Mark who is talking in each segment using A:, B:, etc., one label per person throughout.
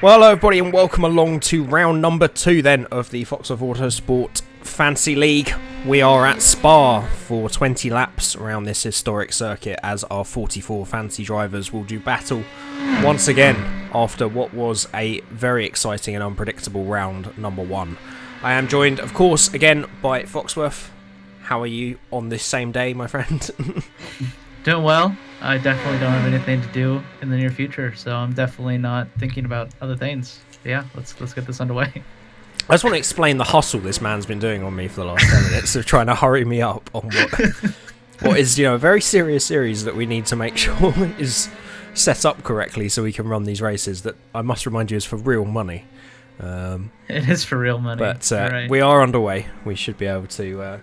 A: Well, hello everybody and welcome along to round number 2 then of the Foxworth Autosport Fantasy League. We are at Spa for 20 laps around this historic circuit as our 44 fantasy drivers will do battle once again after what was a very exciting and unpredictable round number 1. I am joined, of course, again by Foxworth. How are you on this same day, my friend?
B: Doing well. I definitely don't have anything to do in the near future, so I'm definitely not thinking about other things. But yeah, let's get this underway.
A: I just want to explain the hustle this man's been doing on me for the last 10 minutes of trying to hurry me up on what is, a very serious series that we need to make sure is set up correctly so we can run these races that I must remind you is for real money.
B: It is for real money.
A: But
B: right.
A: We are underway. We should be able to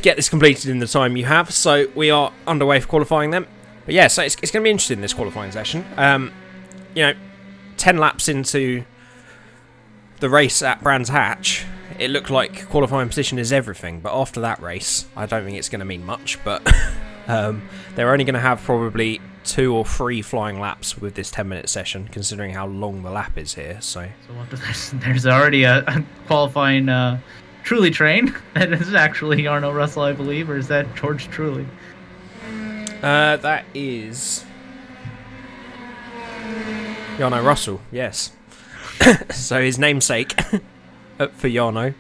A: get this completed in the time you have. So we are underway for qualifying then. But yeah, so it's going to be interesting this qualifying session. 10 laps into the race at Brands Hatch, it looked like qualifying position is everything. But after that race, I don't think it's going to mean much. But they're only going to have probably 2 or 3 flying laps with this 10-minute session, considering how long the lap is here. So
B: what there's already a qualifying Truly train. That is actually Arno Russell, I believe, or is that George Truly?
A: That is Jarno Russell, yes. So his namesake for Jarno,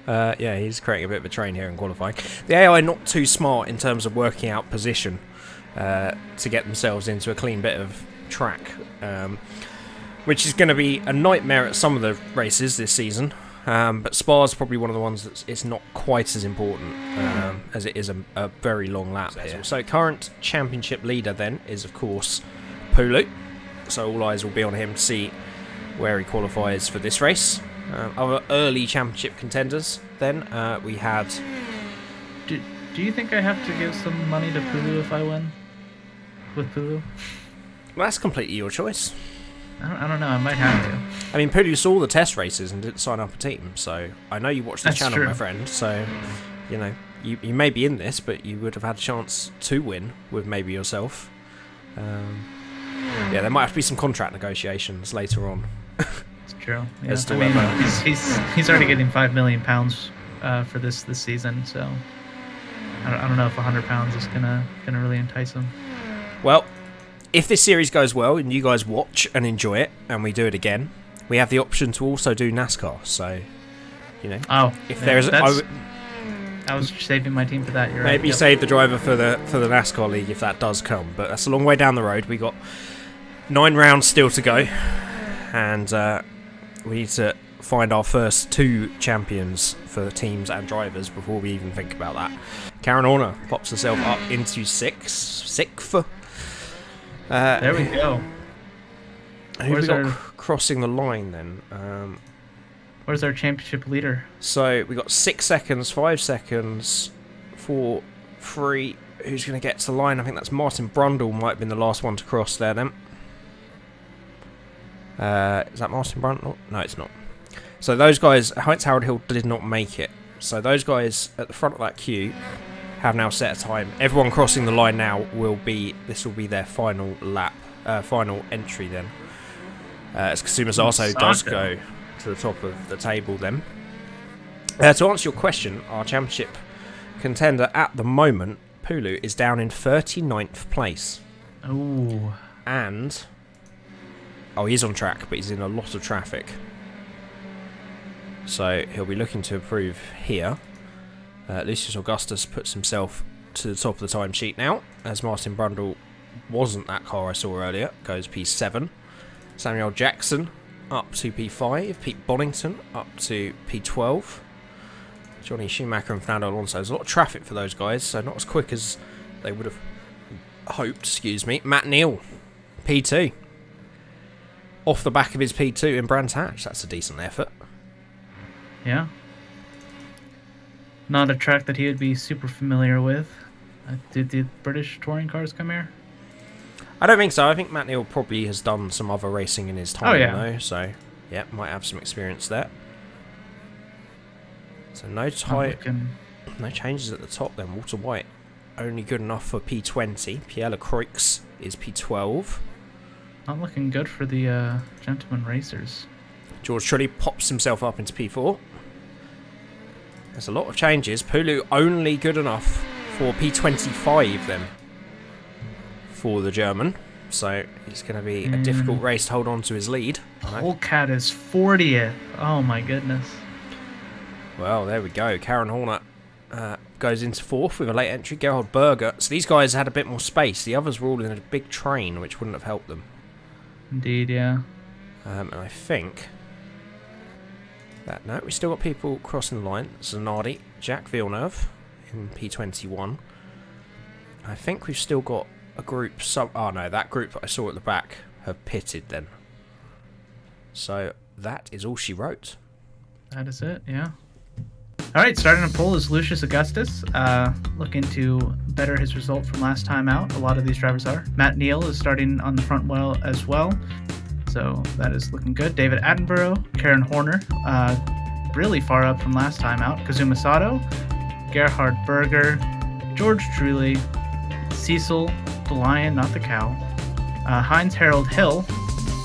A: he's creating a bit of a train here in qualifying. The AI not too smart in terms of working out position to get themselves into a clean bit of track, which is going to be a nightmare at some of the races this season. But Spa's probably one of the ones that's it's not quite as important as it is a very long lap here. So current championship leader then is of course Pulu. So all eyes will be on him to see where he qualifies for this race. Other early championship contenders then we had.
B: Do you think I have to give some money to Pulu if I win with Pulu?
A: Well, that's completely your choice.
B: I don't know. I might have to.
A: I mean, Pulu saw the test races and didn't sign up a team, so I know you watch the channel, my friend. So, you may be in this, but you would have had a chance to win with maybe yourself. There might have to be some contract negotiations later on.
B: It's true. Yeah. He's already getting £5 million for this season, so I don't know if £100 is gonna really entice him.
A: Well, if this series goes well and you guys watch and enjoy it, and we do it again, we have the option to also do NASCAR. So,
B: I was saving my team for that. You're
A: maybe
B: right.
A: save the driver for the NASCAR league if that does come. But that's a long way down the road. We got 9 rounds still to go, and we need to find our first 2 champions for teams and drivers before we even think about that. Karen Horner pops herself up into 6th.
B: There we go.
A: Who we got crossing the line then?
B: Where's our championship leader?
A: So we got 6 seconds, 5 seconds, 4, 3. Who's going to get to the line? I think that's Martin Brundle might have been the last one to cross there then. Is that Martin Brundle? No, it's not. So those guys, Heinz Harold Hill did not make it. So those guys at the front of that queue have now set a time. Everyone crossing the line now will be their final lap, final entry then. As Kasuma Zato does go to the top of the table then. To answer your question, our championship contender at the moment, Pulu, is down in 39th place.
B: Ooh.
A: And he's on track, but he's in a lot of traffic. So he'll be looking to improve here. Lucius Augustus puts himself to the top of the timesheet now, as Martin Brundle wasn't that car I saw earlier, goes P7. Samuel Jackson up to P5, Pete Bonington up to P12. Johnny Schumacher and Fernando Alonso. There's a lot of traffic for those guys, so not as quick as they would have hoped, Matt Neal, P2. Off the back of his P2 in Brands Hatch, that's a decent effort.
B: Yeah. Not a track that he would be super familiar with. Did the British touring cars come here?
A: I don't think so. I think Matt Neal probably has done some other racing in his time, though. So, yeah, might have some experience there. So no changes at the top then. Walter White only good enough for P20. Pierre Lecroix is P12.
B: not looking good for the gentleman racers.
A: George Trulli pops himself up into P4. There's a lot of changes. Pulu only good enough for P25 then for the German. So it's going to be a difficult race to hold on to his lead.
B: Polecat is 40th. Oh my goodness.
A: Well, there we go. Karen Horner goes into 4th with a late entry. Gerhard Berger. So these guys had a bit more space. The others were all in a big train, which wouldn't have helped them.
B: Indeed, yeah.
A: And I think that no, we still got people crossing the line. Zanardi, Jack Villeneuve in P21. I think we've still got a group. Oh no, that group that I saw at the back have pitted then. So that is all she wrote.
B: That is it, yeah. All right, starting on pole is Lucius Augustus, looking to better his result from last time out. A lot of these drivers are. Matt Neal is starting on the front well as well, so that is looking good. David Attenborough, Karen Horner, really far up from last time out. Kazuma Sato, Gerhard Berger, George Trulli, Cecil, the lion, not the cow, Heinz Harold Hill,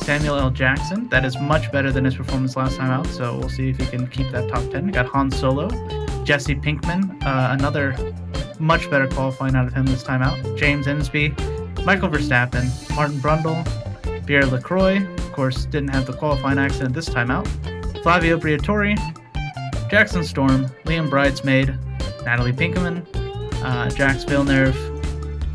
B: Samuel L. Jackson. That is much better than his performance last time out, so we'll see if he can keep that top 10. We got Han Solo, Jesse Pinkman, another much better qualifying out of him this time out. James Insby, Michael Verstappen, Martin Brundle, Pierre Lacroix, of course, didn't have the qualifying accident this time out. Flavio Briatore, Jackson Storm, Liam Bridesmaid, Natalie Pinkerman, Jax Villeneuve,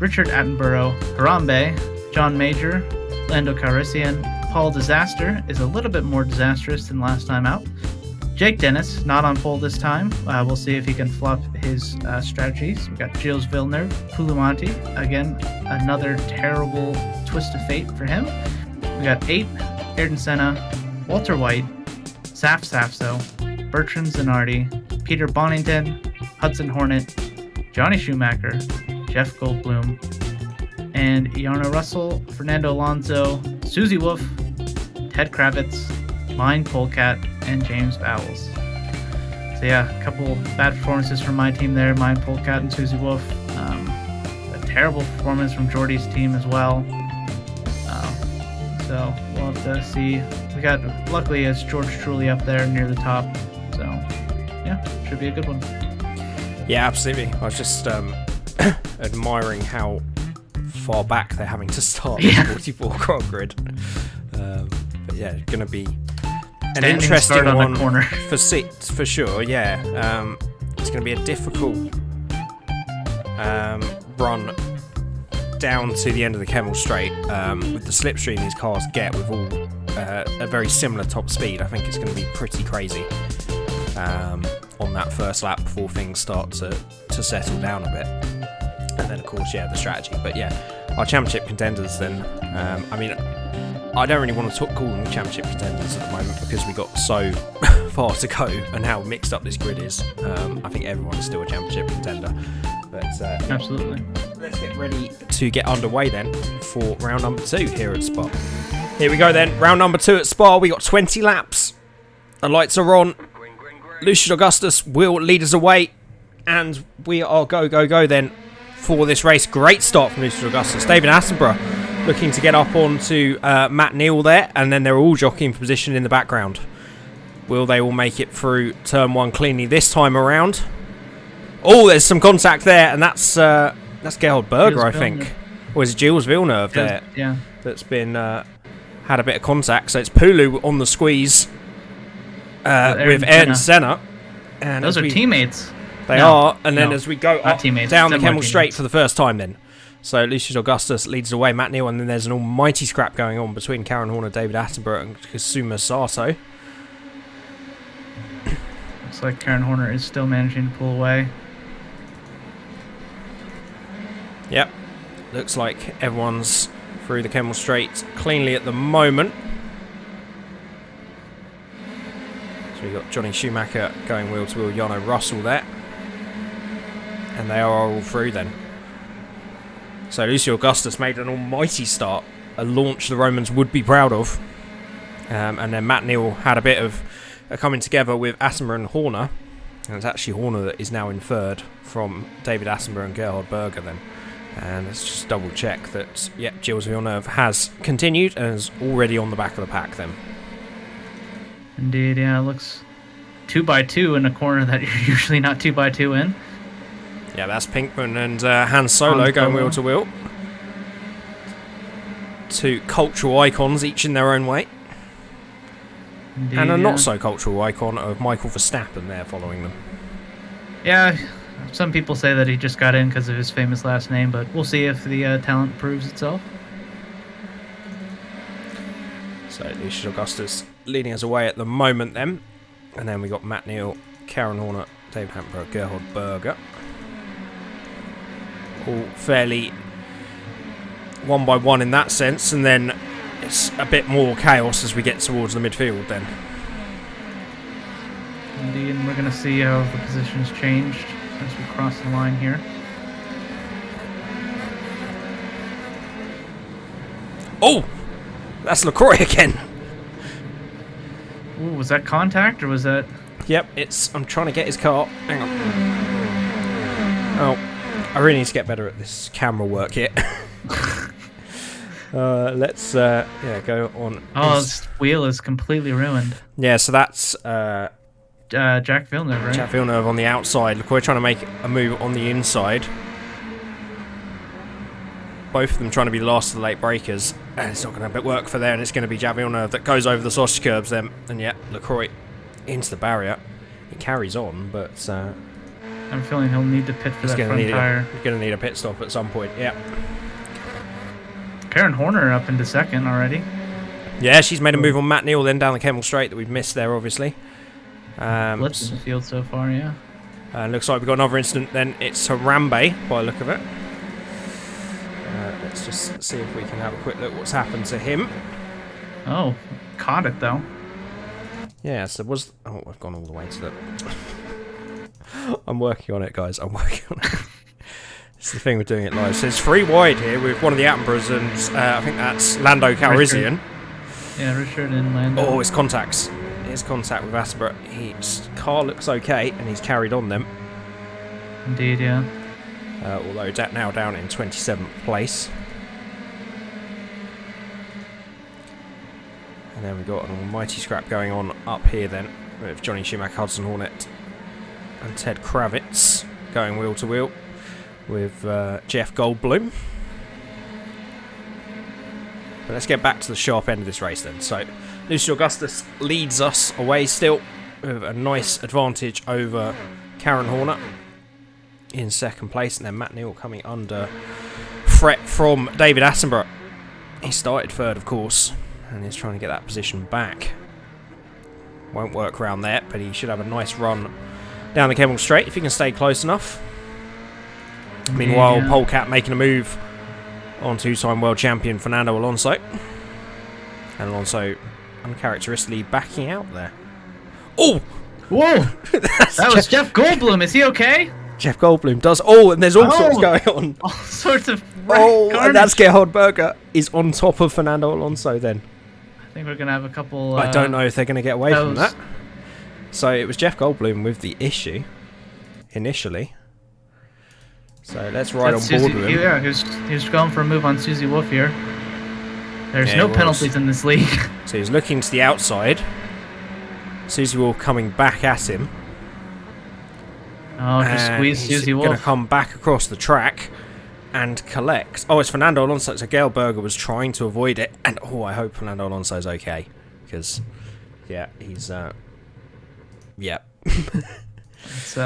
B: Richard Attenborough, Harambe, John Major, Lando Calrissian. Paul Disaster is a little bit more disastrous than last time out. Jake Dennis, not on pole this time. We'll see if he can flop his strategies. We got Gilles Villeneuve, Pulumonti. Again, another terrible twist of fate for him. We got 8, Ayrton Senna, Walter White, Saf Safso, Bertrand Zanardi, Peter Bonington, Hudson Hornet, Johnny Schumacher, Jeff Goldblum, and Jarno Russell, Fernando Alonso, Susie Wolf, Ted Kravitz, Mine Polecat, and James Bowles. So yeah, a couple bad performances from my team there, Mine Polecat and Susie Wolf. A terrible performance from Jordy's team as well. So we'll have to see. We got, luckily, it's George Trulli up there near the top. So yeah, should be a good one.
A: Yeah, absolutely. I was just admiring how far back they're having to start the 44 car grid. But yeah, going to be an interesting one for seats for sure. Yeah, it's going to be a difficult run down to the end of the Kemmel Straight with the slipstream these cars get with all a very similar top speed. I think it's going to be pretty crazy on that first lap before things start to settle down a bit. And then, of course, yeah, the strategy. But yeah, our championship contenders then. I mean, I don't really want to call them championship contenders at the moment because we got so far to go and how mixed up this grid is. I think everyone's still a championship contender. But
B: absolutely.
A: Let's get ready to get underway then for round number 2 here at Spa. Here we go then. Round number 2 at Spa. We got 20 laps. The lights are on. Lucius Augustus will lead us away. And we are go then for this race. Great start from Lucius Augustus. David Attenborough looking to get up onto Matt Neal there, and then they're all jockeying for position in the background. Will they all make it through turn 1 cleanly this time around? Oh, there's some contact there, and that's Gerhard Berger, I think. Or is it Gilles Villeneuve there?
B: Yeah.
A: That's been had a bit of contact. So it's Pulu on the squeeze with Ayrton Senna. And
B: those are teammates.
A: They are, and then as we go up down the Kemmel Straight for the first time then. So Lucius Augustus leads away, Matt Neal, and then there's an almighty scrap going on between Karen Horner, David Attenborough and Kazuma Sato.
B: Looks like Karen Horner is still managing to pull away.
A: Yep. Looks like everyone's through the Kemmel Straight cleanly at the moment. So we've got Johnny Schumacher going wheel to wheel, Jarno Russell there. And they are all through then. So Lucius Augustus made an almighty start, a launch the Romans would be proud of. And then Matt Neal had a bit of a coming together with Attenborough and Horner. And it's actually Horner that is now in third from David Attenborough and Gerhard Berger then. And let's just double check that, yep, Gilles Villeneuve has continued and is already on the back of the pack then.
B: Indeed, yeah, it looks 2x2 in a corner that you're usually not 2x2 in.
A: Yeah, that's Pinkman and Han Solo going wheel to wheel. Two cultural icons, each in their own way.
B: Indeed,
A: And a not so cultural icon of Michael Verstappen there following them.
B: Yeah, some people say that he just got in because of his famous last name, but we'll see if the talent proves itself.
A: So Lucius Augustus leading us away at the moment then. And then we got Matt Neal, Karen Horner, David Hamper, Gerhard Berger. All fairly one by one in that sense, and then it's a bit more chaos as we get towards the midfield then.
B: Indeed, and we're going to see how the positions changed as we cross the line here.
A: Oh! That's LaCroix again!
B: Ooh, was that contact, or was that...
A: Yep, I'm trying to get his car. Hang on. Oh, I really need to get better at this camera work here. Let's go on.
B: Oh, his wheel is completely ruined.
A: Yeah, so that's
B: Jack Villeneuve, right?
A: Jack Villeneuve on the outside. LaCroix trying to make a move on the inside. Both of them trying to be the last of the late breakers. And it's not going to work for there, and it's going to be Jack Villeneuve that goes over the sausage curbs then. And yet, LaCroix into the barrier. He carries on, but...
B: I'm feeling he'll need to pit for that front tire.
A: He's going to need a pit stop at some point, yeah.
B: Karen Horner up into second already.
A: Yeah, she's made a move on Matt Neal then down the Kemmel Straight that we've missed there, obviously.
B: Blips in the field so far, yeah.
A: Looks like we've got another incident then. It's Harambe, by the look of it. Let's just see if we can have a quick look what's happened to him.
B: Oh, caught it though.
A: Yeah, so was... Oh, I've gone all the way to the... I'm working on it, guys. I'm working on it. It's the thing with doing it live. So it's 3 wide here with one of the Attenboroughs, and I think that's Lando Calrissian.
B: Yeah, Richard and Lando.
A: Oh, it's contacts. It's contact with Attenborough. His car looks okay, and he's carried on them.
B: Indeed, yeah.
A: Although now down in 27th place. And then we've got an almighty scrap going on up here then with Johnny Schumacher, Hudson Hornet and Ted Kravitz going wheel to wheel with Jeff Goldblum. But let's get back to the sharp end of this race then. So Lucius Augustus leads us away still with a nice advantage over Karen Horner in second place, and then Matt Neal coming under threat from David Attenborough. He started third, of course, and he's trying to get that position back. Won't work around there, but he should have a nice run down the Kemmel Straight if he can stay close enough. Meanwhile, Polecat making a move on two-time world champion Fernando Alonso. And Alonso uncharacteristically backing out there. Oh!
B: Whoa! That was Jeff Goldblum. Is he okay?
A: Jeff Goldblum does. Oh, and there's all sorts going on.
B: All sorts of
A: carnage.
B: And
A: that's Gerhard Berger is on top of Fernando Alonso then.
B: I think we're going to have a couple...
A: I don't know if they're going to get away from that. So it was Jeff Goldblum with the issue initially. So let's ride on board with him.
B: Yeah, he's going for a move on Susie Wolf here. There's no penalties in this league.
A: So he's looking to the outside. Susie Wolf coming back at him.
B: Oh, just squeeze Susie Wolf.
A: He's going to come back across the track and collect. Oh, it's Fernando Alonso. So Gail Berger was trying to avoid it. And, oh, I hope Fernando Alonso's okay. Because, yeah, he's... yeah.
B: It's,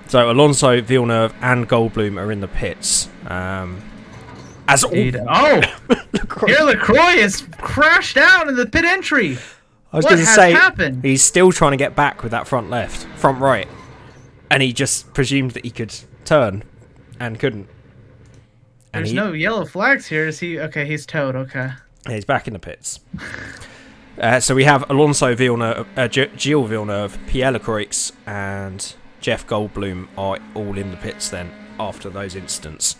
A: So Alonso, Villeneuve, and Goldblum are in the pits. As
B: here LaCroix is crashed out in the pit entry.
A: I was going to say,
B: happened?
A: He's still trying to get back with that front right, and he just presumed that he could turn, and couldn't. And
B: There's no yellow flags here. Is he okay? He's towed. Okay.
A: He's back in the pits. So we have Alonso, Villeneuve, Gilles Villeneuve, Pierre Lacroix, and Jeff Goldblum are all in the pits then after those incidents.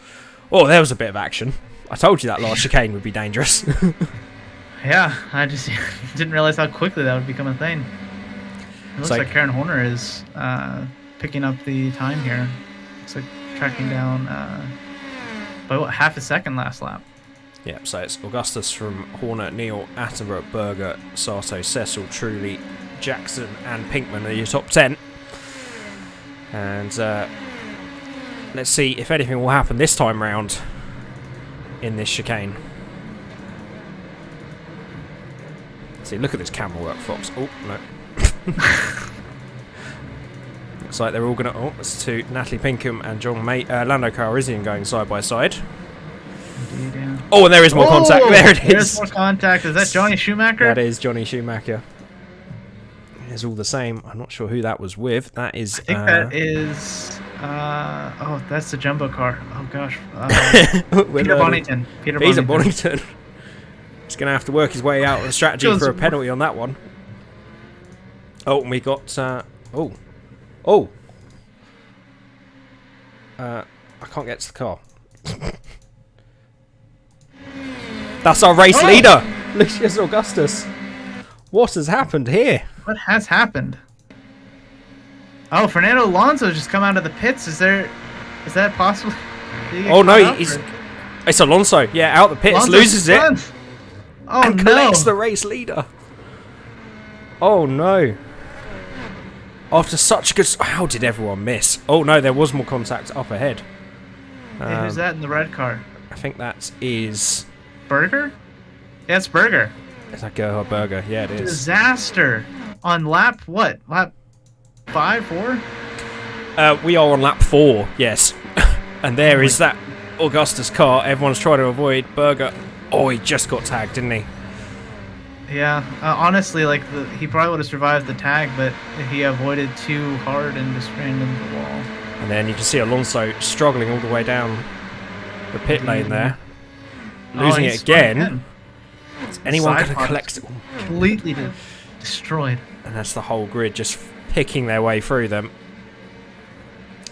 A: Oh, there was a bit of action. I told you that last chicane would be dangerous.
B: Yeah, I just didn't realize how quickly that would become a thing. It looks like Karen Horner is picking up the time here. Looks like tracking down by what, half a second last lap.
A: Yeah, so it's Augustus from Horner, Neal, Attenborough, Berger, Sato, Cecil, Trulli, Jackson, and Pinkman are your top 10. And let's see if anything will happen this time round in this chicane. See, look at this camera work, Fox. Oh, no. Looks like they're all going to... Oh, it's to Natalie Pinkham and John Lando Calrissian going side by side.
B: Indeed, yeah.
A: Oh, and there is more contact. There it is.
B: There's more contact. Is that Johnny Schumacher?
A: That is Johnny Schumacher. It's all the same. I'm not sure who that was with. That is...
B: I think that is... oh, that's the jumbo car. Oh, gosh. Peter Bonington.
A: Peter Bonington. He's going to have to work his way out of the strategy for a penalty on that one. Oh, and we got... I can't get to the car. That's our race leader, Lucius Augustus. What has happened here?
B: What has happened? Oh, Fernando Alonso just come out of the pits. Is that possible?
A: Oh no, it's Alonso. Yeah, out the pits, Alonso's loses it.
B: Oh
A: and
B: no!
A: Collects the race leader. Oh no! After such good, how did everyone miss? Oh no, there was more contact up ahead.
B: Hey, who's that in the red car?
A: I think that is
B: Berger. Yeah, it's Berger.
A: Is that Gerhard Berger? Yeah, it is.
B: Disaster on lap what? Lap 5, 4?
A: We are on lap 4. Yes, and there is that Augustus car. Everyone's trying to avoid Berger. Oh, he just got tagged, didn't he?
B: Yeah, honestly, like he probably would have survived the tag, but he avoided too hard and just ran into the wall.
A: And then you can see Alonso struggling all the way down the pit lane there, losing it again. Is anyone going to collect it?
B: Completely destroyed.
A: And that's the whole grid just picking their way through them.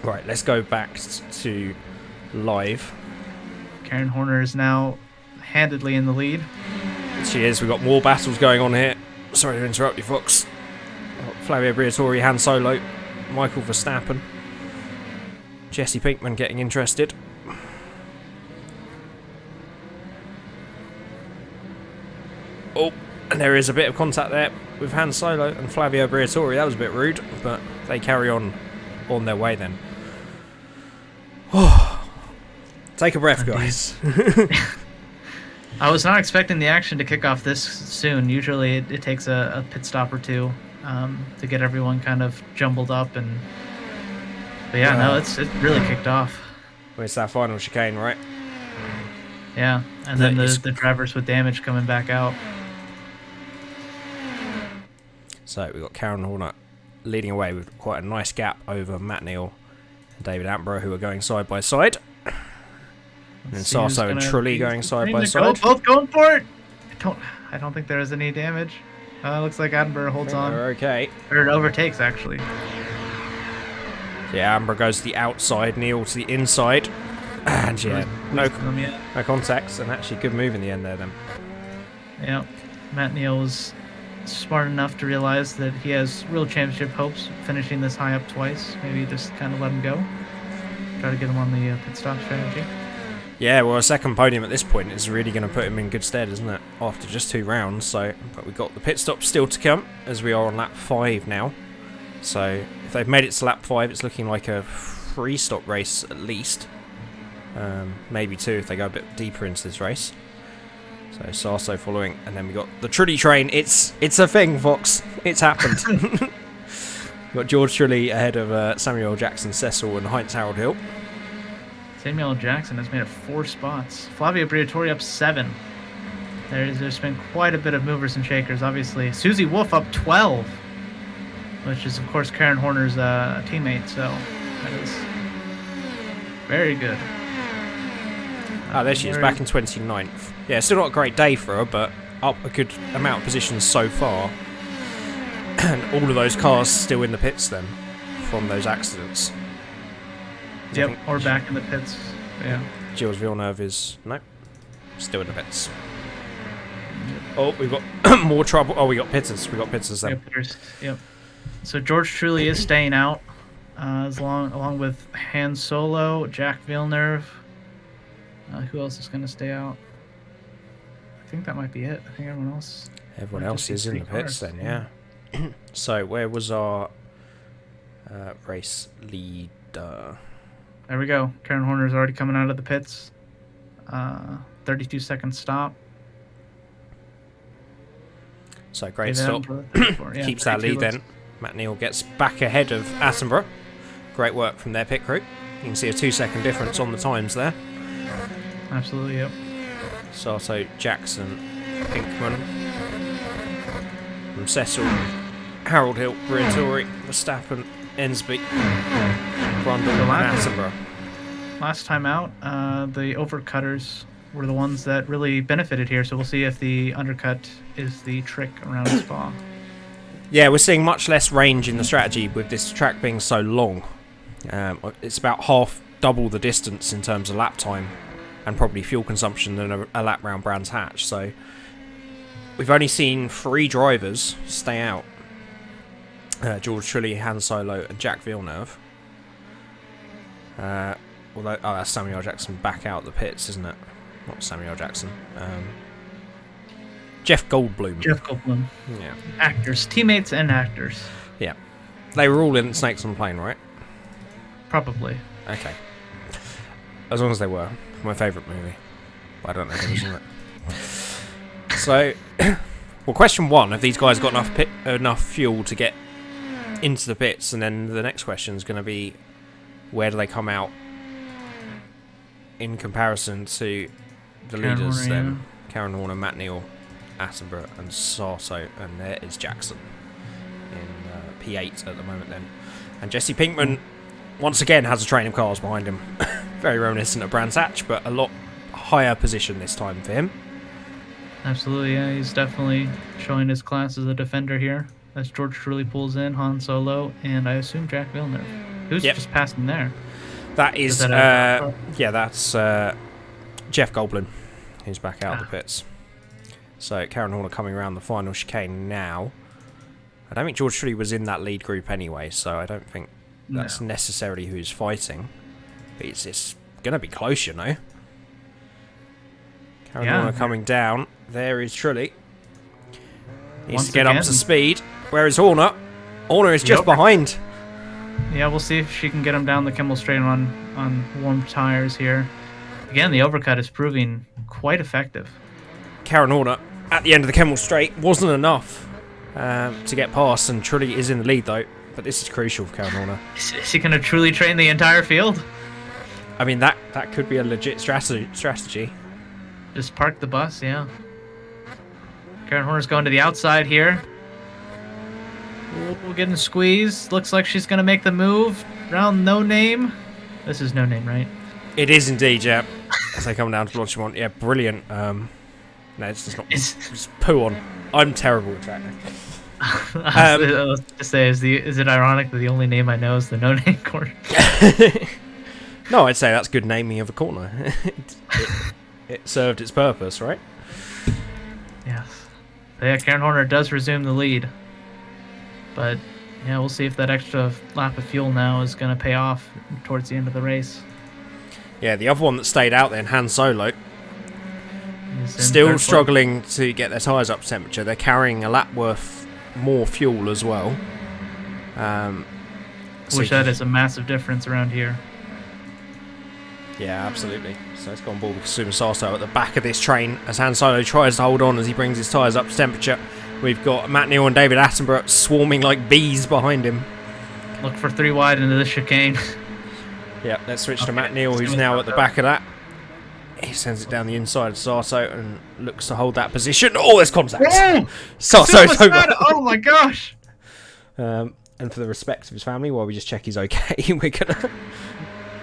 A: Right, let's go back to live.
B: Karen Horner is now handedly in the lead.
A: She is. We've got more battles going on here. Sorry to interrupt you, Fox. Flavio Briatore, Han Solo, Michael Verstappen, Jesse Pinkman getting interested. Oh, and there is a bit of contact there with Han Solo and Flavio Briatore. That was a bit rude, but they carry on their way then. Take a breath, guys.
B: I was not expecting the action to kick off this soon. Usually it takes a pit stop or two to get everyone kind of jumbled up. But yeah, no, it really kicked off.
A: Well, it's that final chicane, right?
B: Yeah, and then the drivers with damage coming back out.
A: So we've got Karen Horner leading away with quite a nice gap over Matt Neal and David Attenborough, who are going side by side. And then Sato and Trulli going side by side.
B: Both going for it. I don't think there is any damage. Looks like Attenborough holds on.
A: They're okay.
B: Or it overtakes, actually.
A: Yeah, Attenborough goes to the outside, Neal to the inside. And yeah, no contacts, and actually good move in the end there then.
B: Yeah, Matt Neal was smart enough to realize that he has real championship hopes finishing this high up twice. Maybe just kind of let him go. Try to get him on the pit stop strategy.
A: Yeah, well, a second podium at this point is really going to put him in good stead, isn't it? After just 2 rounds. So, but we've got the pit stop still to come, as we are on lap 5 now. So if they've made it to lap 5, it's looking like a 3-stop race at least. Maybe 2 if they go a bit deeper into this race. So Sato following, and then we got the Trulli train. It's a thing, Fox. It's happened. We've got George Trulli ahead of Samuel Jackson, Cecil, and Heinz Harold Hill.
B: Samuel Jackson has made it 4 spots. Flavio Briatore up 7. There's been quite a bit of movers and shakers, obviously. Susie Wolf up 12, which is, of course, Karen Horner's teammate, so that is very good.
A: There she is, back in 29th. Yeah, still not a great day for her, but up a good amount of positions so far. And all of those cars still in the pits then, from those accidents.
B: Yep, or back in the pits. Yeah.
A: Gilles Villeneuve is... Nope. Still in the pits. Oh, we've got more trouble. Oh, we got pitters. We got pitters then.
B: Yep. So George Trulli is staying out, along with Han Solo, Jack Villeneuve, Who else is going to stay out? I think that might be it. I think everyone else.
A: Everyone else is in the pits then, yeah. So where was our race leader?
B: There we go. Karen Horner's already coming out of the pits. 32-second stop.
A: So great stop. Keeps that lead then. Matt Neal gets back ahead of Attenborough. Great work from their pit crew. You can see a 2-second difference on the times there.
B: Absolutely, yep.
A: Sato, Jackson, Pinkman, from Cecil, Harold Hill, Briatore, Verstappen, Ensby, Brundle, and Attenborough.
B: Last time out, the overcutters were the ones that really benefited here, so we'll see if the undercut is the trick around Spa.
A: Yeah, we're seeing much less range in the strategy with this track being so long. It's about double the distance in terms of lap time and probably fuel consumption than a lap round Brands Hatch. So we've only seen 3 drivers stay out. George Trulli, Han Solo and Jack Villeneuve. Although, that's Samuel Jackson back out the pits, isn't it? Not Samuel Jackson. Jeff Goldblum.
B: Jeff Goldblum.
A: Yeah.
B: Actors. Teammates and actors.
A: Yeah. They were all in Snakes on a Plane, right?
B: Probably.
A: Okay. As long as they were. My favourite movie. But I don't know if it was, isn't it? So, well, question 1, have these guys got enough fuel to get into the pits? And then the next question is going to be, where do they come out in comparison to the leaders then? Karen Horner, Matt Neal, Attenborough and Sato, and there is Jackson in P8 at the moment then. And Jesse Pinkman once again has a train of cars behind him. Very reminiscent of Brands Hatch, but a lot higher position this time for him.
B: Absolutely, yeah. He's definitely showing his class as a defender here. As George Trulli pulls in, Han Solo, and I assume Jack Villeneuve. Who's just passing there?
A: That is, that's Jeff Goldblum, who's back out of the pits. So Karen Horner coming around the final chicane now. I don't think George Trulli was in that lead group anyway, so I don't think that's necessarily who's fighting. But it's going to be close, you know. Karen Horner coming down. There is Trulli. Needs to get up to speed. Where is Horner? Horner is just behind.
B: Yeah, we'll see if she can get him down the Kimmel Straight on warm tires here. Again, the overcut is proving quite effective.
A: Karen Horner at the end of the Kimmel Straight wasn't enough to get past, and Trulli is in the lead though. But this is crucial for Karen Horner.
B: Is he going to truly train the entire field?
A: I mean, that could be a legit strategy.
B: Just park the bus, yeah. Karen Horner's going to the outside here. We're getting squeezed. Looks like she's going to make the move around No Name. This is No Name, right?
A: It is indeed, yeah. As they come down to Blanchimont. Yeah, brilliant. No, it's just not. It's poo on. I'm terrible at tracking.
B: I was to say, is it ironic that the only name I know is the No Name corner?
A: No, I'd say that's good naming of a corner. It served its purpose, right?
B: Yes. So yeah, Karen Horner does resume the lead. But, yeah, we'll see if that extra lap of fuel now is going to pay off towards the end of the race.
A: Yeah, the other one that stayed out then, Han Solo, still struggling to get their tyres up to temperature. They're carrying a lap worth more fuel as well.
B: Which that is a massive difference around here.
A: Yeah, absolutely. So it's gone ball with Kasuma Sato at the back of this train as Han Solo tries to hold on as he brings his tyres up to temperature. We've got Matt Neal and David Attenborough swarming like bees behind him.
B: Look for 3 wide into the chicane.
A: Yep, let's switch to Matt Neal, who's now at the back of that. He sends it down the inside of Sato and looks to hold that position. Oh, there's contact.
B: Oh,
A: Sato's over.
B: Oh my gosh.
A: And for the respect of his family, while we just check he's okay, we're gonna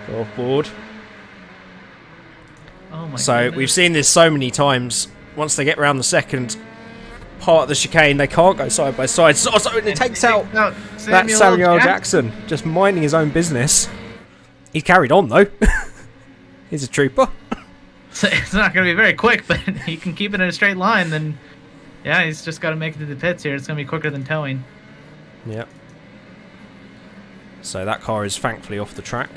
A: go off board.
B: Oh my
A: So
B: goodness.
A: we've seen this so many times. Once they get around the second part of the chicane, they can't go side by side. So it takes out that Samuel Jackson, just minding his own business. He's carried on though. He's a trooper.
B: So it's not going to be very quick, but he can keep it in a straight line. Then, yeah, he's just got to make it to the pits here. It's going to be quicker than towing.
A: Yep. So that car is thankfully off the track,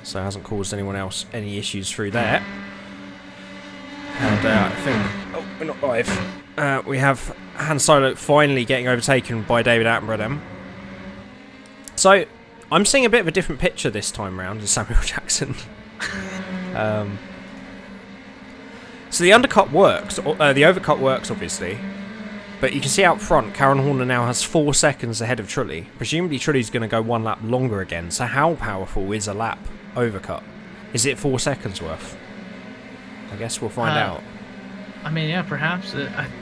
A: so it hasn't caused anyone else any issues through there. I think... Oh, we're not live. We have Han Solo finally getting overtaken by David Attenborough then. So, I'm seeing a bit of a different picture this time round as Samuel Jackson. So the undercut works, the overcut works obviously, but you can see out front Karen Horner now has 4 seconds ahead of Trulli. Presumably Trulli's going to go 1 lap longer again, so how powerful is a lap overcut? Is it 4 seconds worth? I guess we'll find out.
B: I mean, yeah, perhaps.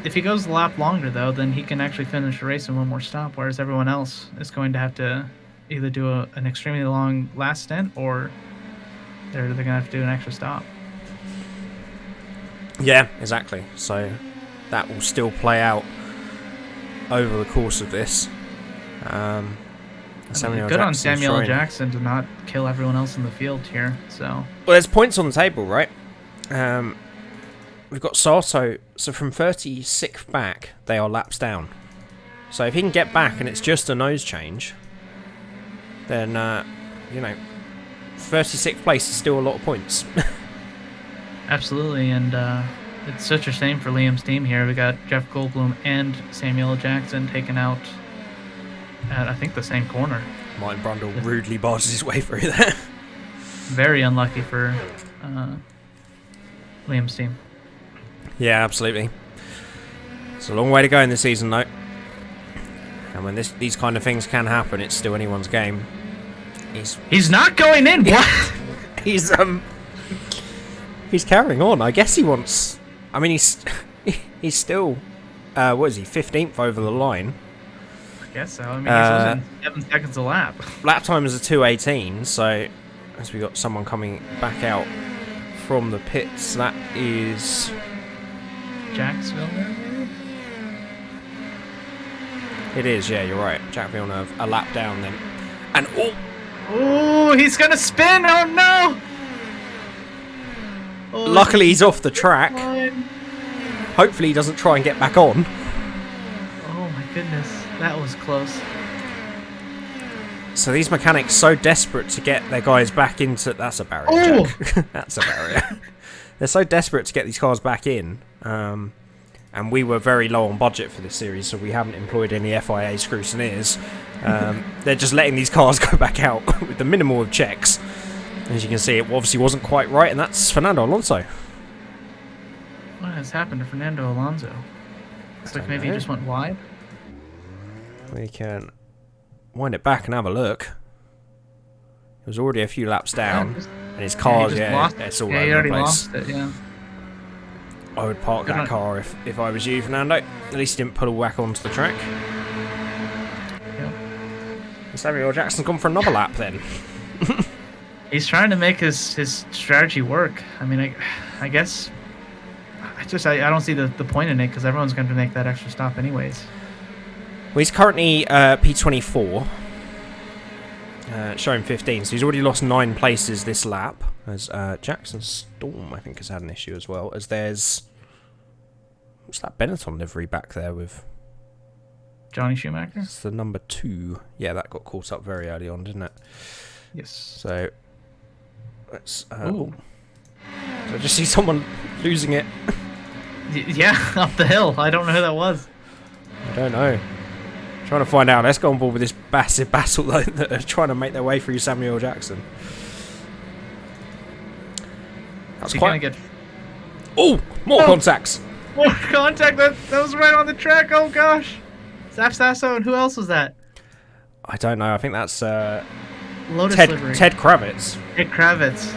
B: If he goes a lap longer, though, then he can actually finish the race in 1 more stop, whereas everyone else is going to have to either do an extremely long last stint, or they're going to have to do an extra stop.
A: Yeah, exactly. So that will still play out over the course of this.
B: Good on Samuel Jackson to not kill everyone else in the field here. So
A: well, there's points on the table, right? We've got Sato. So from 36th back, they are laps down. So if he can get back and it's just a nose change, then 36th place is still a lot of points.
B: Absolutely, and it's such a shame for Liam's team here. We got Jeff Goldblum and Samuel Jackson taken out at, I think, the same corner.
A: Martin Brundle rudely barges his way through there.
B: Very unlucky for Liam's team.
A: Yeah, absolutely. It's a long way to go in this season, though. And when these kind of things can happen, it's still anyone's game.
B: He's not going in. What?
A: He's carrying on. I guess he wants... I mean, he's still... what is he? 15th over the line.
B: I guess so. I mean, he's losing 7 seconds a lap.
A: Lap time is a 2:18, so... As we got someone coming back out from the pits, that is...
B: Jack Villeneuve?
A: It is, yeah, you're right. Jack Villeneuve, a lap down then. And...
B: Oh, he's going to spin! Oh, no! Oh,
A: luckily, he's off the track. Hopefully, he doesn't try and get back on.
B: Oh my goodness, that was close.
A: So these mechanics so desperate to get their guys back into... That's a barrier,
B: oh!
A: Jack. That's a barrier. They're so desperate to get these cars back in. And we were very low on budget for this series, so we haven't employed any FIA scrutineers. They're just letting these cars go back out with the minimal of checks. As you can see, it obviously wasn't quite right, and that's Fernando Alonso.
B: What has happened to Fernando Alonso? Looks like maybe he just went wide.
A: We can wind it back and have a look. It was already a few laps down, and his car's, it's all over the place.
B: Lost it, yeah.
A: I would park that car if I was you, Fernando. At least he didn't pull back onto the track.
B: Yep.
A: Samuel Jackson's gone for another lap then.
B: He's trying to make his strategy work. I mean, I guess I don't see the point in it because everyone's going to make that extra stop anyways.
A: Well, he's currently P24, showing 15, so he's already lost 9 places this lap. As Jackson Storm, I think, has had an issue as well. As there's... What's that Benetton livery back there with?
B: Johnny Schumacher?
A: It's the number 2. Yeah, that got caught up very early on, didn't it?
B: Yes.
A: So... Let's... Did I just see someone losing it?
B: Yeah, up the hill. I don't know who that was.
A: I don't know. Trying to find out. Let's go on board with this massive battle though, that are trying to make their way through Samuel Jackson. That's quite...
B: Get...
A: Oh! More contacts!
B: More contact! That was right on the track! Oh gosh! Zaf Sasso, and who else was that?
A: I don't know. I think that's
B: Lotus
A: Ted
B: Ted
A: Kravitz.
B: Kravitz.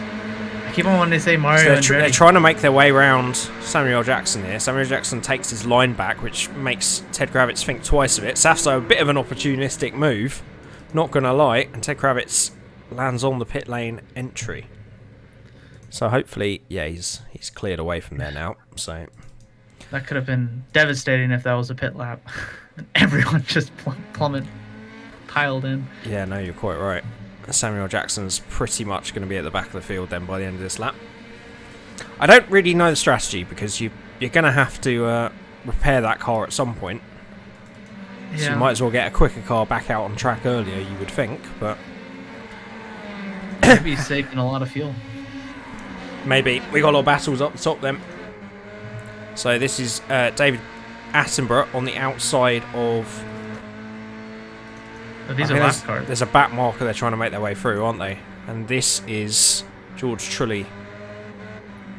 B: I keep on wanting to say Mario.
A: So they're trying to make their way around Samuel Jackson here. Samuel Jackson takes his line back, which makes Ted Kravitz think twice of it. Safso, a bit of an opportunistic move, not gonna lie, and Ted Kravitz lands on the pit lane entry. So hopefully, yeah, he's cleared away from there now. So
B: that could have been devastating if that was a pit lap, and everyone just piled in. Yeah,
A: no, you're quite right. Samuel Jackson's pretty much going to be at the back of the field then by the end of this lap. I don't really know the strategy because you're going to have to repair that car at some point. Yeah. So you might as well get a quicker car back out on track earlier, you would think, but...
B: Maybe he's saving a lot of fuel.
A: Maybe. We got a lot of battles up the top then. So this is David Attenborough on the outside of...
B: Oh, these are lap cars.
A: There's a back marker they're trying to make their way through, aren't they? And this is George Trulli.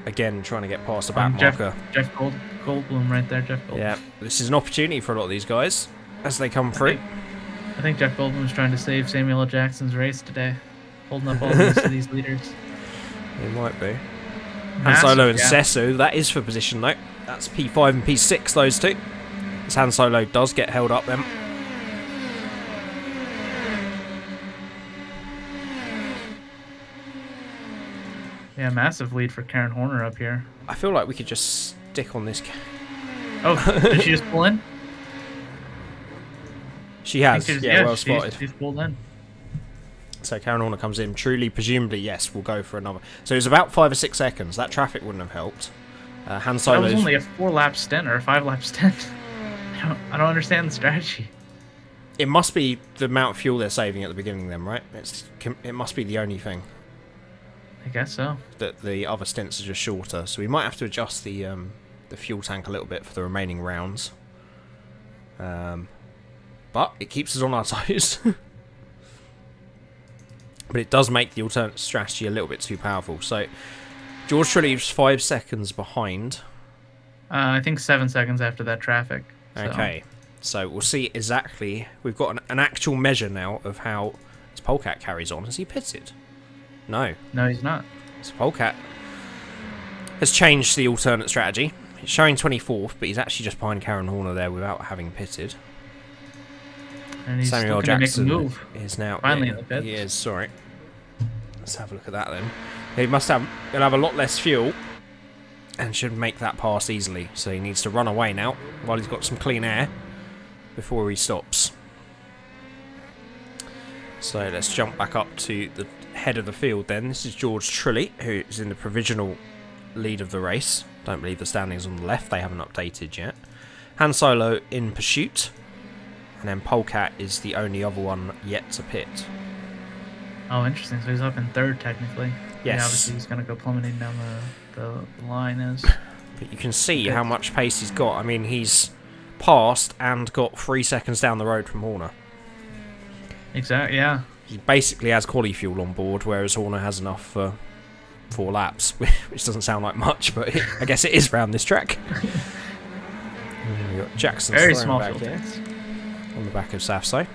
A: Again, trying to get past the back marker.
B: Jeff Goldblum right there, Jeff Goldblum.
A: Yeah, this is an opportunity for a lot of these guys as they come through.
B: I think Jeff Goldblum's trying to save Samuel L. Jackson's race today. Holding up all these leaders.
A: It might be. Han Solo and Sesso, that is for position though. That's P5 and P6, those two. As Han Solo does get held up then.
B: Yeah, massive lead for Karen Horner up here.
A: I feel like we could just stick on this.
B: Oh, did she just pull in?
A: She has, yeah, well spotted.
B: She's pulled in.
A: So Karen Horner comes in. Truly, presumably, yes, we'll go for another. So it was about 5 or 6 seconds. That traffic wouldn't have helped. Han Solo.
B: That was only a 4-lap stint or a 5-lap stint. I don't understand the strategy.
A: It must be the amount of fuel they're saving at the beginning then, right? It must be the only thing.
B: I guess so.
A: That the other stints are just shorter, so we might have to adjust the fuel tank a little bit for the remaining rounds. But it keeps us on our toes. But it does make the alternate strategy a little bit too powerful. So George Trulli is 5 seconds behind.
B: I think 7 seconds after that traffic. So.
A: Okay, so we'll see exactly. We've got an actual measure now of how this Polecat carries on. Has he pitted? No.
B: No, he's not.
A: So Polecat has changed the alternate strategy. He's showing 24th, but he's actually just behind Karen Horner there without having pitted.
B: And he's
A: Samuel
B: still
A: Jackson
B: make a move.
A: Is now
B: finally in the pits.
A: He is. Sorry. Let's have a look at that then. He'll have a lot less fuel, and should make that pass easily. So he needs to run away now while he's got some clean air before he stops. So let's jump back up to the head of the field then. This is George Trulli, who is in the provisional lead of the race. Don't believe the standings on the left. They haven't updated yet. Han Solo in pursuit. And then Polecat is the only other one yet to pit.
B: Oh, interesting. So he's up in 3rd, technically.
A: Yes.
B: Yeah, obviously he's going to go plummeting down the line.
A: But you can see how much pace he's got. I mean, he's passed and got 3 seconds down the road from Horner.
B: Exactly, yeah.
A: He basically has quali fuel on board, whereas Horner has enough for 4 laps, which doesn't sound like much, but I guess it is round this track. We've got Jackson
B: very small
A: back here on the back of Safso.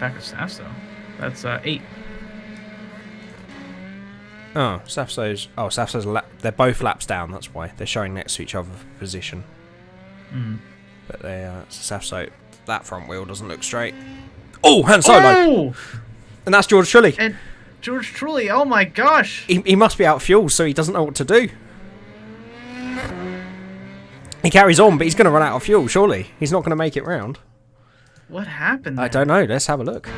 B: Back of Safso? That's 8.
A: Oh, Safso's they're both laps down, that's why. They're showing next to each other for position. But Safso, that front wheel doesn't look straight. Oh, Han Solo!
B: Oh!
A: And that's George Trulli.
B: And George Trulli, oh my gosh!
A: He must be out of fuel, so he doesn't know what to do. He carries on, but he's going to run out of fuel, surely. He's not going to make it round.
B: What happened there?
A: I don't know. Let's have a look.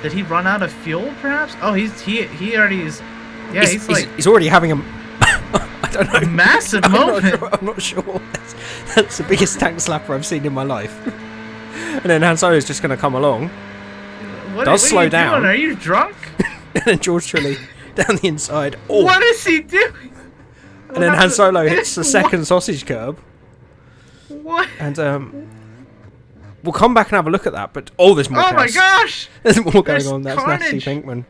B: Did he run out of fuel, perhaps? Oh, he already is... Yeah,
A: he's already having a... I don't know.
B: A massive moment.
A: I'm not sure. That's the biggest tank slapper I've seen in my life. And then Han Solo's just going to come along.
B: What are you doing? Are you drunk?
A: And then George Trulli down the inside. Oh.
B: What is he doing?
A: And then Han Solo hits the second sausage curb.
B: What?
A: And we'll come back and have a look at that. But there's more.
B: Oh my gosh!
A: There's more going on. That's
B: carnage.
A: Natalie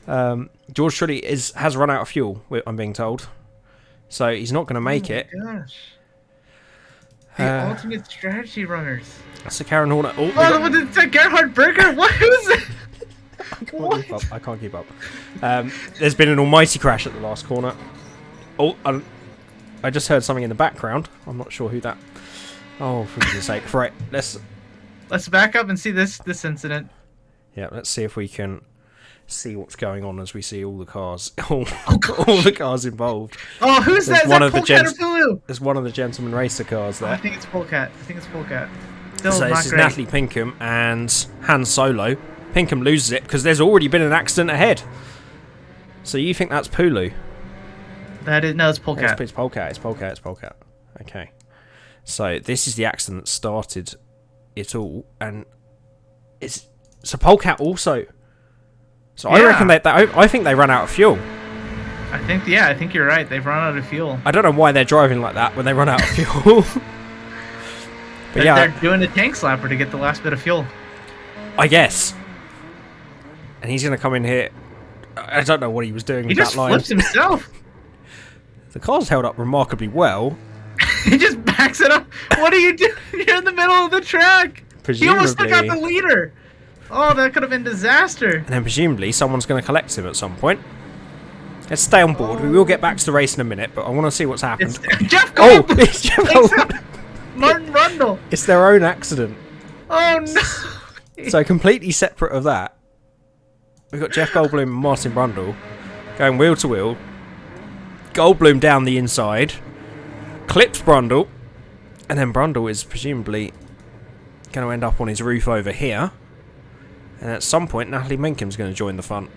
A: Pinkman. George Trulli has run out of fuel. I'm being told, so he's not going to make it.
B: Oh my gosh! The ultimate strategy runners.
A: That's a Karen Horner.
B: It's a Gerhard Berger. What is it?
A: I can't keep up. There's been an almighty crash at the last corner. I just heard something in the background. I'm not sure who that. Oh, for goodness sake! Right, let's
B: back up and see this incident.
A: Yeah, let's see if we can see what's going on as we see all the cars, all the cars involved.
B: Oh, who's that? Is that Polecat or Pulu?
A: There's one of the gentleman racer cars there.
B: I think it's Polecat.
A: So this is Natalie Pinkham and Han Solo. Pinkham loses it because there's already been an accident ahead. So you think that's Pulu?
B: It's Polecat.
A: It's Polecat. Okay. So this is the accident that started it all, and so Polecat also. So yeah. I reckon I think they ran out of fuel.
B: I think you're right. They've run out of fuel.
A: I don't know why they're driving like that when they run out of fuel. But yeah,
B: they're doing a tank slapper to get the last bit of fuel.
A: I guess. And he's going to come in here. I don't know what he was doing with that line.
B: He just flips himself.
A: The car's held up remarkably well.
B: He just backs it up. What are you doing? You're in the middle of the track. He almost took out the leader. Oh, that could have been disaster.
A: And then presumably someone's going to collect him at some point. Let's stay on board. We will get back to the race in a minute, but I want to see what's happened.
B: It's Jeff Goldblum.
A: It's Jeff Goldblum.
B: Martin Brundle.
A: It's their own accident.
B: Oh no.
A: So completely separate of that, we've got Jeff Goldblum and Martin Brundle going wheel to wheel. Goldblum down the inside, clips Brundle, and then Brundle is presumably going to end up on his roof over here. And at some point, Natalie Menkem's going to join the fun.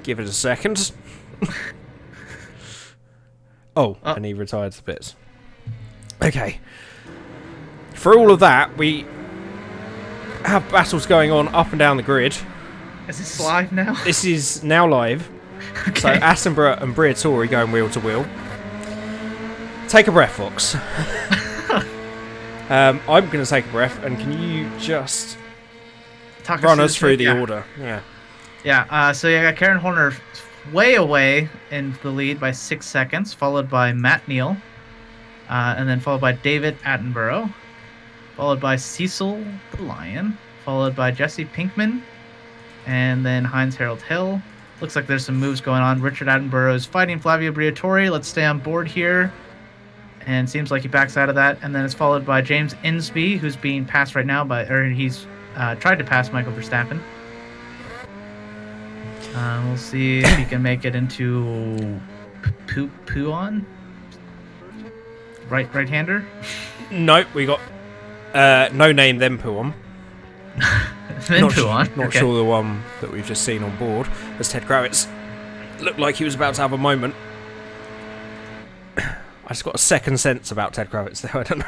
A: Give it a second. Oh, and he retired to bits. Okay. For all of that, we have battles going on up and down the grid.
B: Is this live now?
A: This is now live.
B: Okay.
A: So Attenborough and Briatore going wheel to wheel. Take a breath, Fox. I'm going to take a breath, and can you just run us through the order? Yeah.
B: Yeah, so you got Karen Horner way away in the lead by 6 seconds, followed by Matt Neal, and then followed by David Attenborough, followed by Cecil the Lion, followed by Jesse Pinkman, and then Heinz Harold Hill. Looks like there's some moves going on. Richard Attenborough is fighting Flavio Briatore. Let's stay on board here. And seems like he backs out of that. And then it's followed by James Insby, who's being passed right now he's tried to pass Michael Verstappen. We'll see if he can make it into Puon. Right-hander?
A: Nope, we got no name then Puon.
B: Then Puon.
A: Not sure the one that we've just seen on board. As Ted Kravitz looked like he was about to have a moment. I just got a second sense about Ted Kravitz there, I don't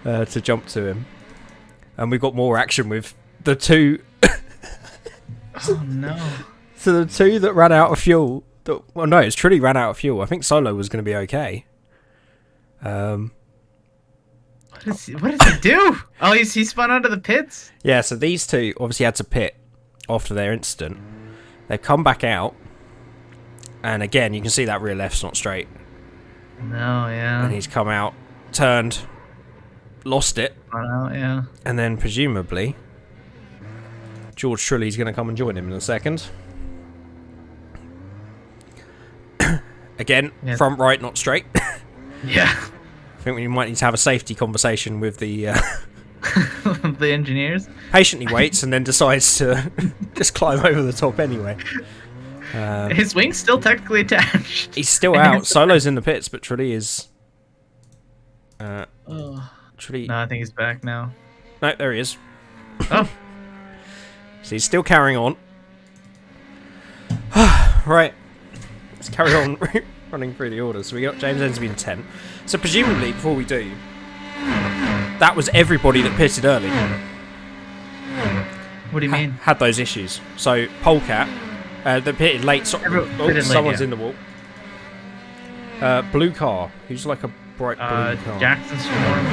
A: know. To jump to him. And we've got more action with the two...
B: Oh no.
A: So the two that ran out of fuel... Well, no, it's truly ran out of fuel. I think Solo was going to be okay.
B: What does he do? Oh, he spun out of the pits?
A: Yeah, so these two obviously had to pit after their incident. They've come back out. And again, you can see that rear left's not straight.
B: No, yeah.
A: And he's come out, turned, lost it.
B: Out, yeah.
A: And then presumably, George Trulli's going to come and join him in a second. Again, yeah. Front right, not straight.
B: Yeah.
A: I think we might need to have a safety conversation with the...
B: the engineers.
A: Patiently waits and then decides to just climb over the top anyway.
B: His wing's still technically attached.
A: He's still out. Solo's in the pits, but Trulli is... Trulli...
B: No, I think he's back now.
A: No, there he is.
B: Oh.
A: So he's still carrying on. Right. Let's carry on running through the orders. So we got James Ensby in 10. So presumably, before we do, that was everybody that pitted early.
B: What do you mean?
A: Had those issues. So Polecat, they pitted late. Someone's in the wall. Blue car. Who's like a bright blue car?
B: Jackson Storm.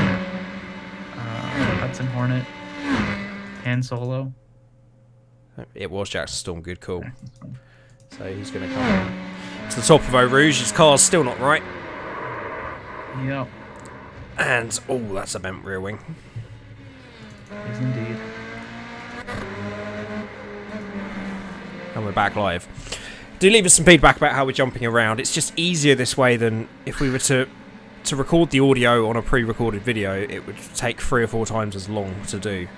B: Hudson Hornet. Han Solo.
A: It was Jackson Storm. Good call. So he's going to come to the top of Eau Rouge. His car's still not right.
B: Yep.
A: And, oh, that's a bent rear wing.
B: Yes, indeed.
A: And we're back live. Do leave us some feedback about how we're jumping around. It's just easier this way than if we were to record the audio on a pre-recorded video. It would take 3 or 4 times as long to do.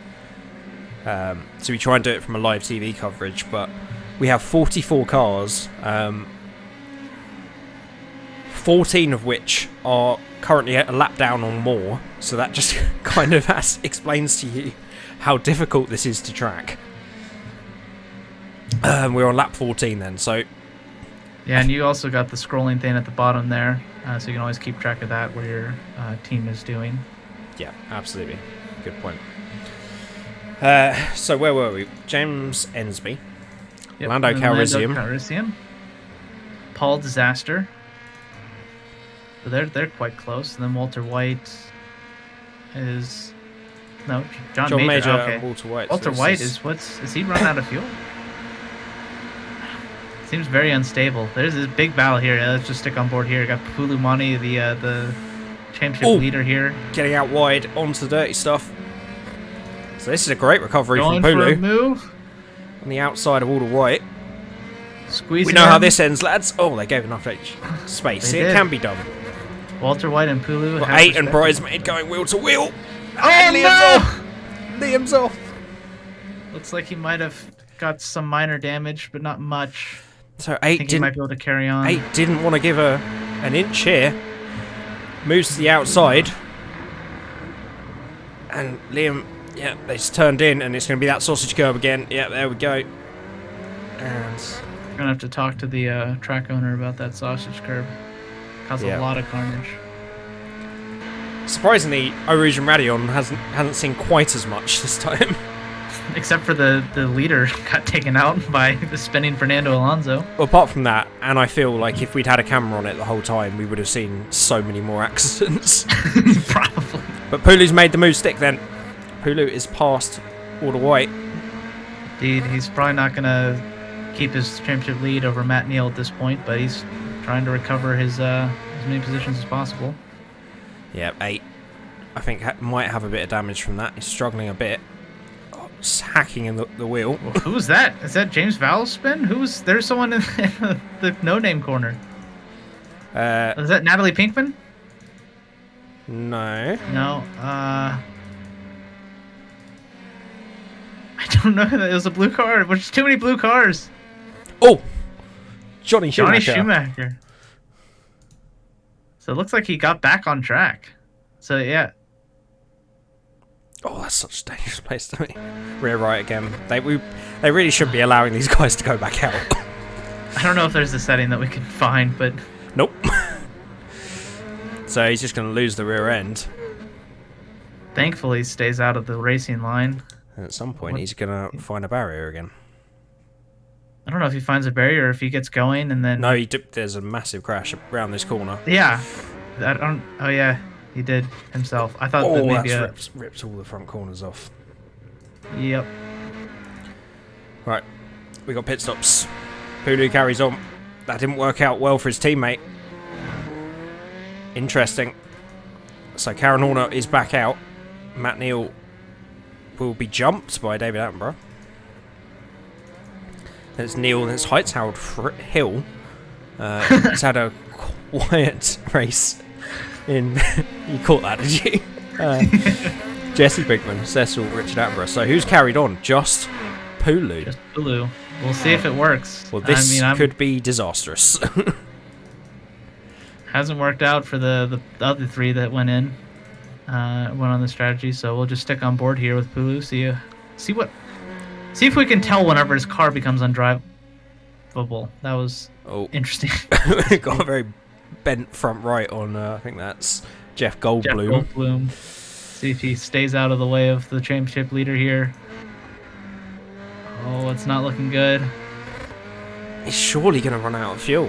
A: So we try and do it from a live TV coverage, but we have 44 cars, 14 of which are currently a lap down or more, so that just kind of explains to you how difficult this is to track. We're on lap 14 then, so...
B: Yeah, and you also got the scrolling thing at the bottom there, so you can always keep track of that, where your team is doing.
A: Yeah, absolutely. Good point. So where were we? James Ensby.
B: Yep.
A: Lando
B: and
A: Calrissian.
B: Calrissian. Paul Disaster. So they're quite close. And then Walter White is John Major.
A: and
B: Okay.
A: Walter White.
B: Walter
A: So
B: White is he run out of fuel? Seems very unstable. There's this big battle here. Let's just stick on board here. Got Pulumani, the championship leader here.
A: Getting out wide onto the dirty stuff. So this is a great recovery
B: Going
A: from
B: for a
A: Pulu.
B: move.
A: On the outside of Walter White.
B: Squeezing
A: We know
B: in.
A: how this ends, lads. Oh, they gave enough space.
B: They
A: It
B: did.
A: can be done.
B: Walter White and Pulu.
A: Got
B: have
A: 8 and
B: respect.
A: Bridesmaid going wheel to wheel.
B: Oh,
A: And Liam's
B: no!
A: off. Liam's off.
B: Looks like he might have got some minor damage, but not much.
A: So
B: I
A: 8
B: think he might be able to carry on.
A: didn't want to give her an inch here. Moves to the outside. And Liam, yeah, they just turned in, and it's going to be that sausage curb again. Yeah, there we go. And
B: We're gonna have to talk to the track owner about that sausage curb. Caused a lot of carnage.
A: surprisingly, Orujan Radion hasn't seen quite as much this time.
B: Except for the leader got taken out by the spinning Fernando Alonso.
A: Well, apart from that, and I feel like if we'd had a camera on it the whole time, we would have seen so many more accidents.
B: Probably.
A: But Pulu's made the move stick then. Pulu is past Walter White.
B: Indeed, he's probably not gonna keep his championship lead over Matt Neal at this point, but he's trying to recover his as many positions as possible.
A: Yeah, 8. I think might have a bit of damage from that. He's struggling a bit. Oh, it's hacking in the wheel.
B: Well, who's that? Is that James Vowell's spin? There's someone in the no-name corner. Is that Natalie Pinkman?
A: No.
B: No. I don't know. It was a blue car. There's too many blue cars.
A: Oh! Johnny Schumacher.
B: Johnny Schumacher. So it looks like he got back on track. So yeah.
A: Oh, that's such a dangerous place to be. Rear right again. They really should be allowing these guys to go back out.
B: I don't know if there's a setting that we can find, but
A: Nope. So he's just going to lose the rear end.
B: thankfully he stays out of the racing line.
A: And at some point, he's going to find a barrier again.
B: I don't know if he finds a barrier or if he gets going and then...
A: No, there's a massive crash around this corner.
B: Yeah. Oh, yeah. He did himself. I thought that
A: Oh,
B: maybe
A: that's ripped all the front corners off.
B: Yep.
A: Right, we got pit stops. Pulu carries on. That didn't work out well for his teammate. Interesting. So Karen Horner is back out. Matt Neal will be jumped by David Attenborough. Then it's Neal, then it's Heights, Howard Hill. He's had a quiet race in... You caught that, did you? Jesse Bigman, Cecil, Richard Attenborough. So who's carried on? Just Pulu.
B: Just Pulu. We'll see if it works.
A: Well, this could be disastrous.
B: Hasn't worked out for the other three that went in. Went on the strategy, so we'll just stick on board here with Pulu. See if we can tell whenever his car becomes undrivable. That was interesting.
A: Got a very bent front right on. I think that's Jeff Goldblum.
B: Jeff Goldblum. See if he stays out of the way of the championship leader here. Oh, it's not looking good.
A: He's surely going to run out of fuel.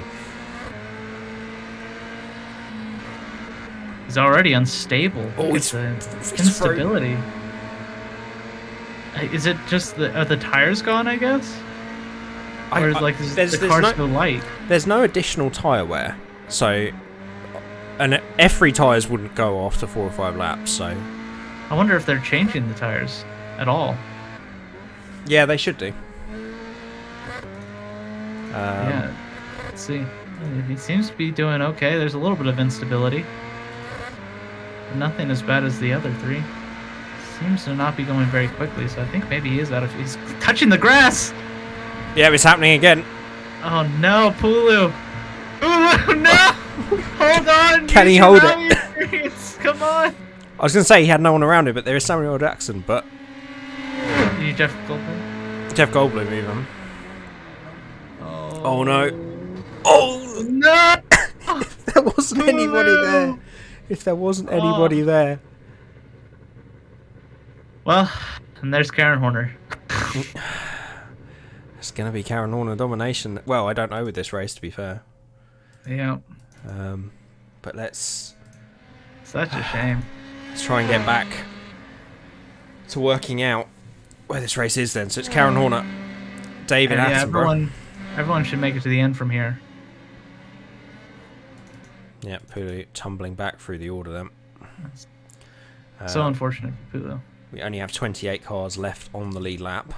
B: He's already unstable.
A: Oh,
B: it's instability. Is it just are the tires gone? I guess. Or is the car so light?
A: There's no additional tyre wear, so and F3 tyres wouldn't go after 4 or 5 laps. So
B: I wonder if they're changing the tires at all.
A: Yeah, they should do.
B: Yeah, let's see. He seems to be doing okay. There's a little bit of instability. Nothing as bad as the other three. Seems to not be going very quickly, so I think maybe he is out of... He's touching the grass!
A: Yeah, it's happening again.
B: Oh no, Pulu! Pulu, no! Hold on!
A: Can he hold it?
B: Come on!
A: I was going to say he had no one around him, but there is Samuel L. Jackson, but...
B: You Jeff Goldblum?
A: Jeff Goldblum, even. Oh no.
B: Oh no!
A: If there wasn't anybody there. If there wasn't anybody there.
B: Well, and there's Karen Horner.
A: It's going to be Karen Horner domination. Well, I don't know with this race, to be fair.
B: Yeah.
A: But let's...
B: Such a shame.
A: Let's try and get back to working out where this race is then. So it's Karen Horner, David Attenborough.
B: Everyone should make it to the end from here.
A: Yeah, Pulu tumbling back through the order then.
B: So unfortunate for Pulu.
A: We only have 28 cars left on the lead lap.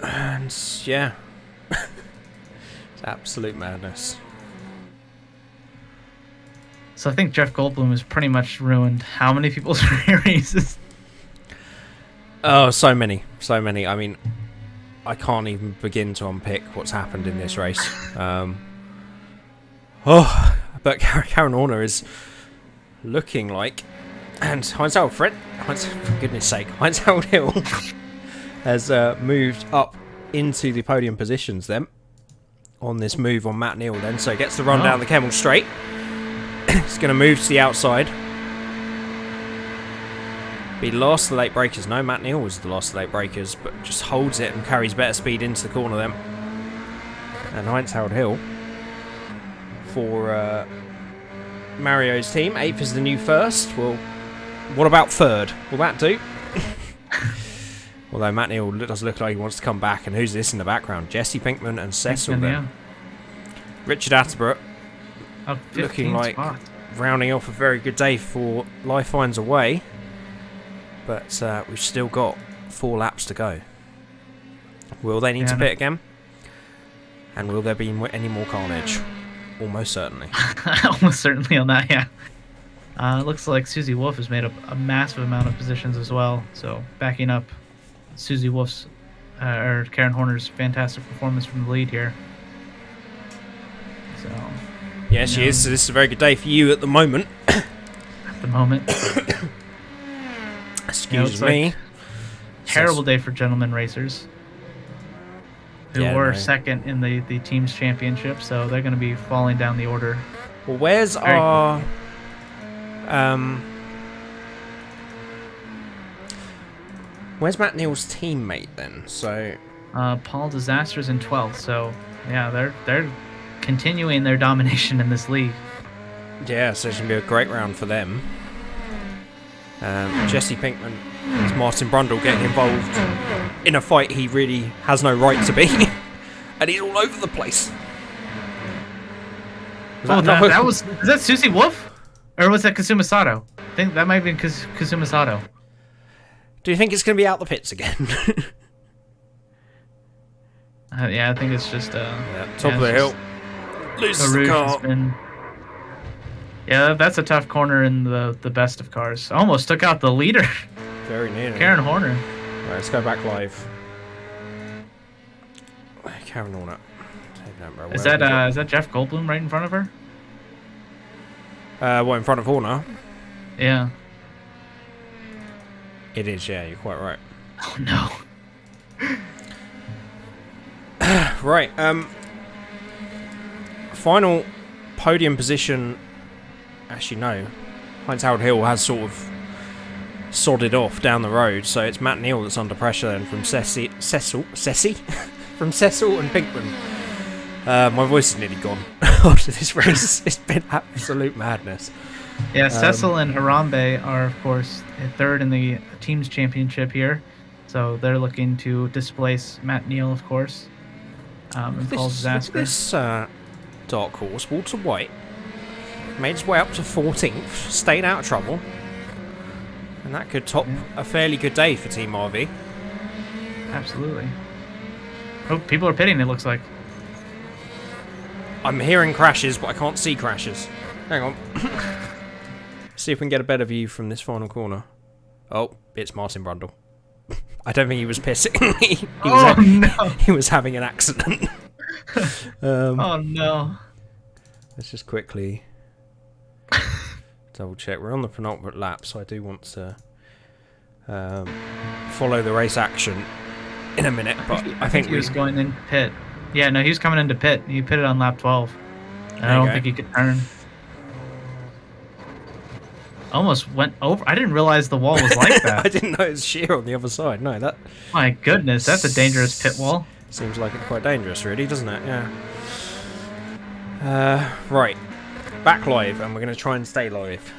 A: And yeah, it's absolute madness.
B: So I think Jeff Goldblum has pretty much ruined how many people's races?
A: Oh, so many. I mean, I can't even begin to unpick what's happened in this race. But Karen Horner is looking like, and for goodness sake, Heinz-Harald Hill has moved up into the podium positions then on this move on Matt Neal then, so he gets the run down the Kemmel straight. He's going to move to the outside. Be last the late breakers. No, Matt Neal was the last of the late breakers, but just holds it and carries better speed into the corner then. And Heinz-Harald Hill for Mario's team. 8th is the new first. Well, what about 3rd? Will that do? Although Matt Neal does look like he wants to come back. And who's this in the background? Jesse Pinkman and Cecil then. Yeah. Richard Attenborough looking like rounding off a very good day for Life Finds a Way. But we've still got 4 laps to go. Will they need to pit again? And will there be any more carnage? Almost certainly.
B: Almost certainly on that, yeah. It looks like Susie Wolf has made up a massive amount of positions as well. So backing up Susie Wolf's or Karen Horner's fantastic performance from the lead here. So
A: yeah, she is. So this is a very good day for you at the moment.
B: At the moment.
A: Excuse me.
B: Like terrible day for gentlemen racers. Who were second in the team's championship, so they're going to be falling down the order.
A: Well, where's our where's Matt Neal's teammate then? So
B: Paul Disaster's in 12th, so yeah, they're continuing their domination in this league.
A: Yeah, so it's going to be a great round for them. Jesse Pinkman and Martin Brundle getting involved in a fight he really has no right to be. And he's all over the place.
B: Is that Susie Wolf? Or was that Kazuma Sato? I think that might have been Kazuma Sato.
A: Do you think it's going to be out the pits again?
B: Yeah, I think it's just...
A: top of the hill. Loses the car.
B: Yeah, that's a tough corner in the best of cars. Almost took out the leader.
A: Very nearly.
B: Karen Horner.
A: Right, let's go back live. Karen Horner.
B: Is that Jeff Goldblum right in front of her?
A: What, in front of Horner?
B: Yeah.
A: It is, yeah, you're quite right.
B: Oh no.
A: Right, final podium position. Actually, no. Heinz-Harald Hill has sort of sodded off down the road, so it's Matt Neal that's under pressure then from Cecil from Cecil and Pinkman. My voice is nearly gone after this race. It's been absolute madness.
B: Yeah, Cecil and Harambe are, of course, 3rd in the team's championship here, so they're looking to displace Matt Neal, of course. And Paul Disaster.
A: This dark horse, Walter White, made his way up to 14th, stayed out of trouble, and that could top a fairly good day for Team RV.
B: Absolutely. Oh, people are pitting, it looks like.
A: I'm hearing crashes, but I can't see crashes. Hang on. See if we can get a better view from this final corner. Oh, it's Martin Brundle. I don't think he was pissing. He was having an accident.
B: Oh no.
A: Let's just quickly double check. We're on the penultimate lap, so I do want to follow the race action in a minute. But I think
B: he was going in pit. Yeah, no, he was coming into pit. He pitted on lap 12. And I don't think he could turn. almost went over. I didn't realize the wall was like
A: I
B: that.
A: didn't know it was sheer on the other side. No, that
B: My goodness, that's a dangerous pit wall.
A: seems like it's quite dangerous, really, doesn't it? Yeah. Right. Back live, and we're going to try and stay live.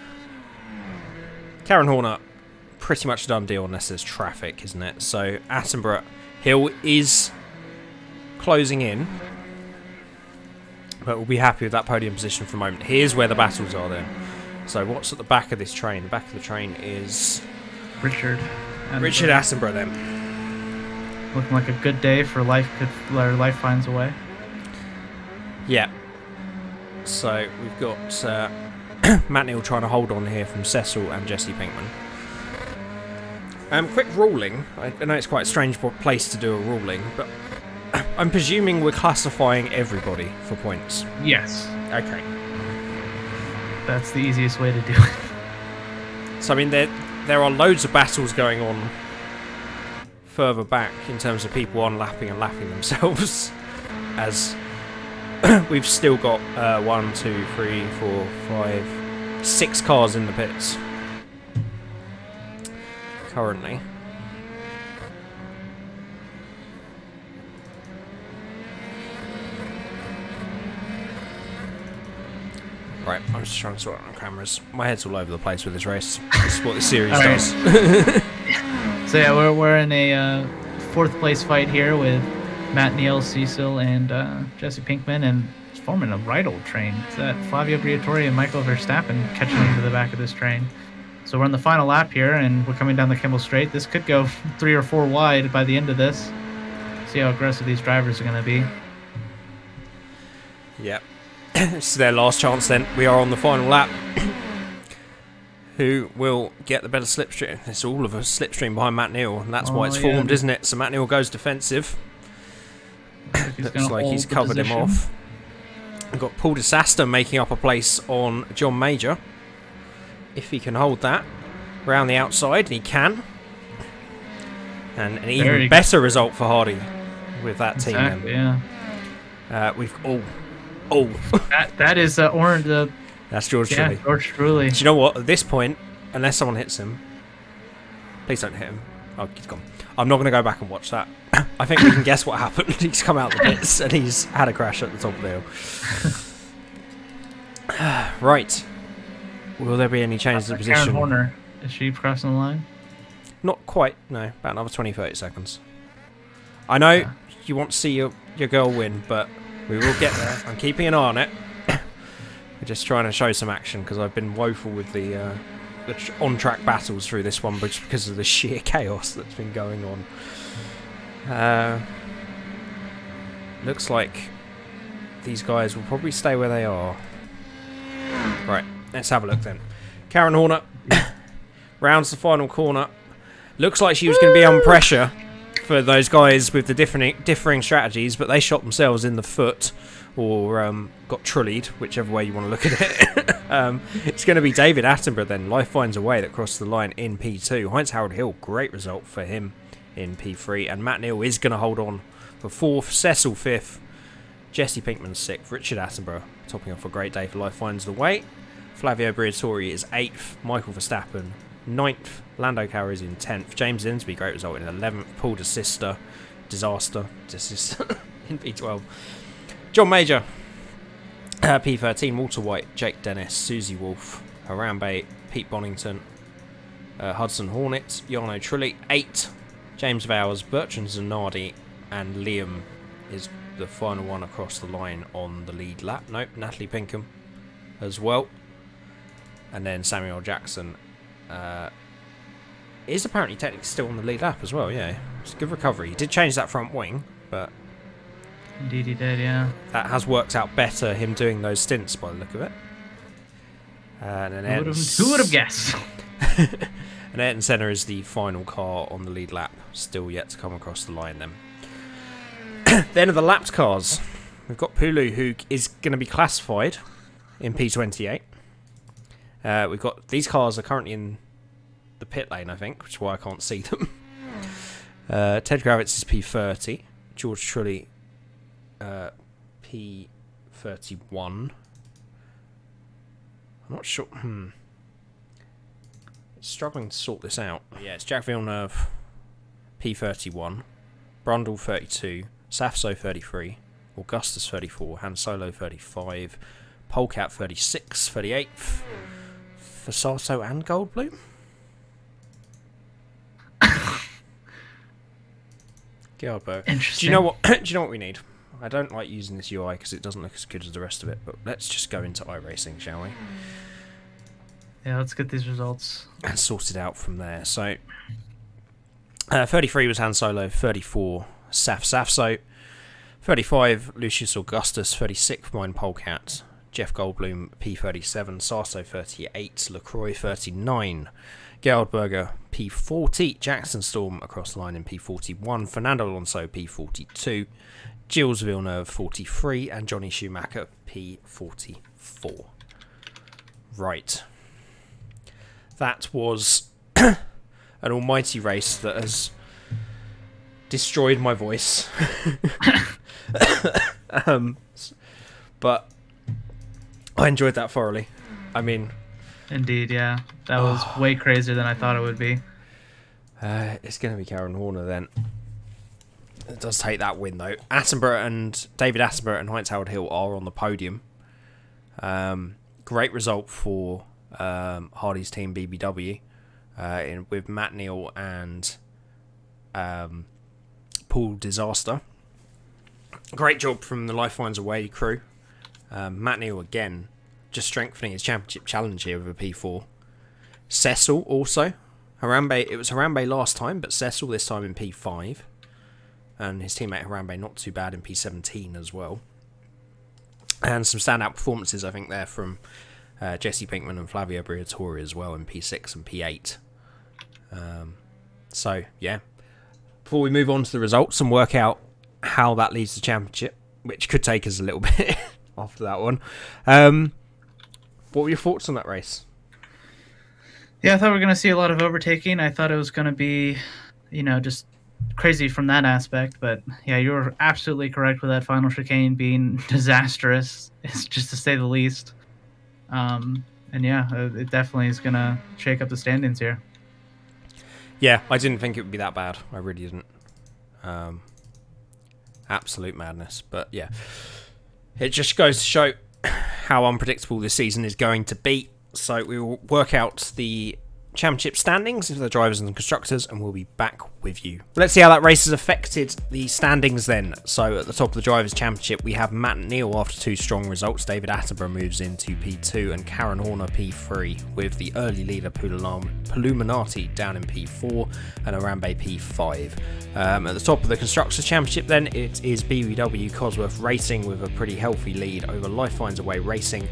A: Karen Horner, pretty much a done deal unless there's traffic, isn't it? So, Attenborough Hill is closing in. But we'll be happy with that podium position for a moment. Here's where the battles are then. So what's at the back of this train? The back of the train is
B: Richard
A: Attenborough then.
B: Looking like a good day for life. Life finds a way.
A: Yeah. So we've got Matt Neal trying to hold on here from Cecil and Jesse Pinkman. Quick ruling. I know it's quite a strange place to do a ruling, but I'm presuming we're classifying everybody for points.
B: Yes.
A: Okay.
B: That's the easiest way to do it.
A: So I mean, there are loads of battles going on further back in terms of people unlapping and lapping themselves, as we've still got 1, 2, 3, 4, 5, 6 cars in the pits currently. Right, I'm just trying to sort out on cameras. My head's all over the place with this race. This is what this series does.
B: So yeah, we're in a 4th place fight here with Matt Neal, Cecil, and Jesse Pinkman, and it's forming a right old train. It's that Flavio Briatore and Michael Verstappen catching into the back of this train. So we're on the final lap here, and we're coming down the Kimball Straight. This could go 3 or 4 wide by the end of this. See how aggressive these drivers are going to be.
A: Yep. It's their last chance then. We are on the final lap. Who will get the better slipstream? It's all of a slipstream behind Matt Neal, and that's why it's formed, isn't it? So Matt Neal goes defensive. Looks like he's covered him off. We've got Paul DeSasta making up a place on John Major. If he can hold that round the outside, and he can. And an even better result for Hardy with that team then.
B: Yeah.
A: We've
B: that is orange.
A: That's George Trulli.
B: George Trulli.
A: Do you know what? At this point, unless someone hits him, please don't hit him. Oh, he's gone. I'm not going to go back and watch that. I think we can guess what happened. He's come out the pits and he's had a crash at the top of the hill. Right. Will there be any changes to position?
B: Karen Horner, is she crossing the line?
A: Not quite. No, about another 20-30 seconds. I know you want to see your girl win, but we will get there. I'm keeping an eye on it. We're just trying to show some action because I've been woeful with the on-track battles through this one, but because of the sheer chaos that's been going on. Looks like these guys will probably stay where they are. Right, let's have a look then. Karen Horner rounds the final corner. Looks like she was going to be on pressure for those guys with the differing strategies, but they shot themselves in the foot, or got trullied, whichever way you want to look at it. It's going to be David Attenborough then. Life finds a way that crossed the line in P2. Heinz Harold Hill, great result for him in P3, and Matt Neal is going to hold on for 4th, Cecil 5th, Jesse Pinkman 6th, Richard Attenborough topping off a great day for Life Finds the Way. Flavio Briatore is 8th, Michael Verstappen 9th, Lando Calrissian in 10th, James Insby, great result in 11th, Paul DeSista, disaster in P12. John Major, P13, Walter White, Jake Dennis, Susie Wolf, Harambe, Pete Bonington, Hudson Hornet, Jarno Trulli, 8, James Vowers, Bertrand Zanardi, and Liam is the final one across the line on the lead lap. Nope, Natalie Pinkham as well. And then Samuel Jackson is apparently technically still on the lead lap as well, yeah. It's a good recovery. He did change that front wing, but
B: indeed he did, yeah.
A: that has worked out better, him doing those stints by the look of it. And then
B: who would have guessed?
A: And Ayrton Senna is the final car on the lead lap, still yet to come across the line then. Then of the lapped cars, we've got Pulu, who is going to be classified in P28. We've got these cars are currently in the pit lane, I think, which is why I can't see them. Ted Gravitz is P30, George Trulli P31. I'm not sure. struggling to sort this out. Yeah, it's Jack Villeneuve, P31, Brundle 32, Safso 33, Augustus 34, Han Solo 35, Polecat 36, 38th, Fasato and Goldblum. Geldberg.
B: Interesting.
A: Do you know what? Do you know what we need? I don't like using this UI because it doesn't look as good as the rest of it. But let's just go into iRacing, shall we?
B: Yeah, let's get these results
A: and sort it out from there. So, 33 was Han Solo, 34 Safso, 35 Lucius Augustus, 36 mine Polecat, Jeff Goldblum P37, Sarso 38, LaCroix 39. Geldberger P40, Jackson Storm across the line in P41, Fernando Alonso P42, Gilles Villeneuve 43, and Johnny Schumacher P44. Right. That was an almighty race that has destroyed my voice. But I enjoyed that thoroughly. I mean...
B: Indeed, yeah. That was way crazier than I thought it would be.
A: It's going to be Karen Horner then. It does take that win though. David Attenborough and Heinz Howard Hill are on the podium. Great result for Hardy's team BBW with Matt Neal and Paul Disaster. Great job from the Life Finds a Way crew. Matt Neal again just strengthening his championship challenge here with a P4. Cecil also. It was Harambe last time, but Cecil this time in P5. And his teammate Harambe not too bad in P17 as well. And some standout performances, I think, there from Jesse Pinkman and Flavio Briatore as well in P6 and P8. So, yeah. Before we move on to the results and work out how that leads to the championship, which could take us a little bit after that one. What were your thoughts on that race?
B: Yeah, I thought we were going to see a lot of overtaking. I thought it was going to be, just crazy from that aspect. But yeah, you were absolutely correct with that final chicane being disastrous, just to say the least. And yeah, it definitely is going to shake up the standings here.
A: Yeah, I didn't think it would be that bad. I really didn't. Absolute madness. But yeah, it just goes to show how unpredictable this season is going to be. So we will work out the championship standings for the drivers and the constructors, and we'll be back with you. Let's see how that race has affected the standings then. So at the top of the drivers championship, we have Matt Neal after two strong results. David Attenborough moves into P2 and Karen Horner P3, with the early leader Puluminati down in P4 and Harambe P5. At the top of the constructors championship then, it is BBW Cosworth Racing with a pretty healthy lead over Life Finds a Way Racing.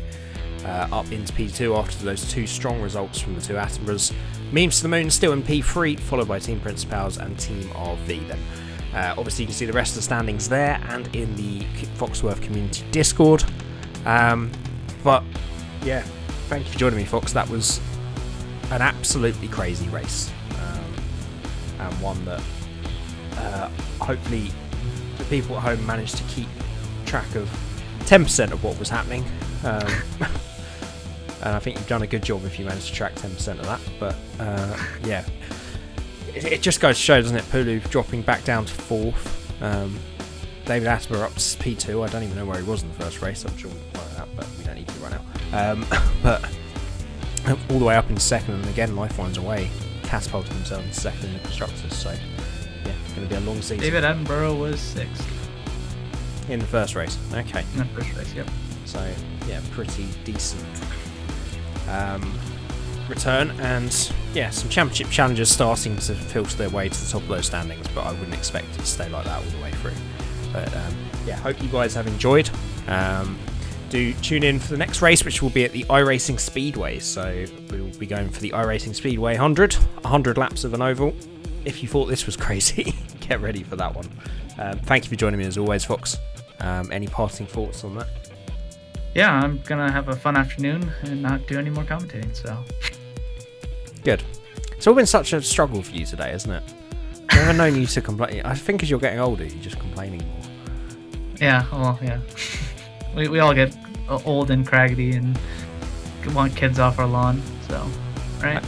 A: Up into P2 after those two strong results from the two Attenboroughs. Memes to the Moon still in P3, followed by Team Principals and Team RV then. Obviously you can see the rest of the standings there and in the Foxworth Community Discord. But yeah, thank you for joining me, Fox. That was an absolutely crazy race. And one that hopefully the people at home managed to keep track of 10% of what was happening. And I think you've done a good job if you managed to track 10% of that. But yeah, it just goes to show, doesn't it? Pulu dropping back down to 4th. David Attenborough up to P2. I don't even know where he was in the first race. I'm sure we can find out, but we don't need to right now. But all the way up in 2nd, and again, Life Finds a Way catapulted himself in 2nd in the constructors. So yeah, it's going to be a long season.
B: David Attenborough was 6th
A: in the first race. Okay.
B: In the first race, yep.
A: So yeah, pretty decent return, and yeah, some championship challenges starting to filter their way to the top of those standings, but I wouldn't expect it to stay like that all the way through. But yeah, hope you guys have enjoyed. Do tune in for the next race, which will be at the iRacing Speedway. So we'll be going for the iRacing Speedway 100 laps of an oval. If you thought this was crazy, get ready for that one. Thank you for joining me as always, Fox. Any parting thoughts on that?
B: Yeah, I'm gonna have a fun afternoon and not do any more commentating, so.
A: Good. It's all been such a struggle for you today, isn't it? I've never known you to complain. I think as you're getting older, you're just complaining more.
B: Yeah, well, yeah. We all get old and craggy and want kids off our lawn, so, right?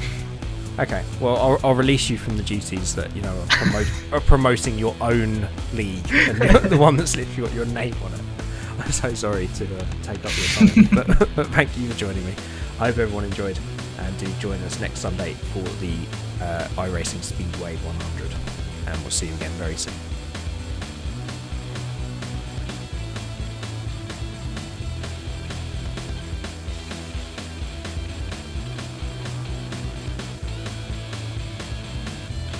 A: Okay, well, I'll release you from the duties that, are promoting your own league, and the one that's literally got your name on it. I'm so sorry to take up your time, but thank you for joining me. I hope everyone enjoyed, and do join us next Sunday for the iRacing Speedway 100, and we'll see you again very soon.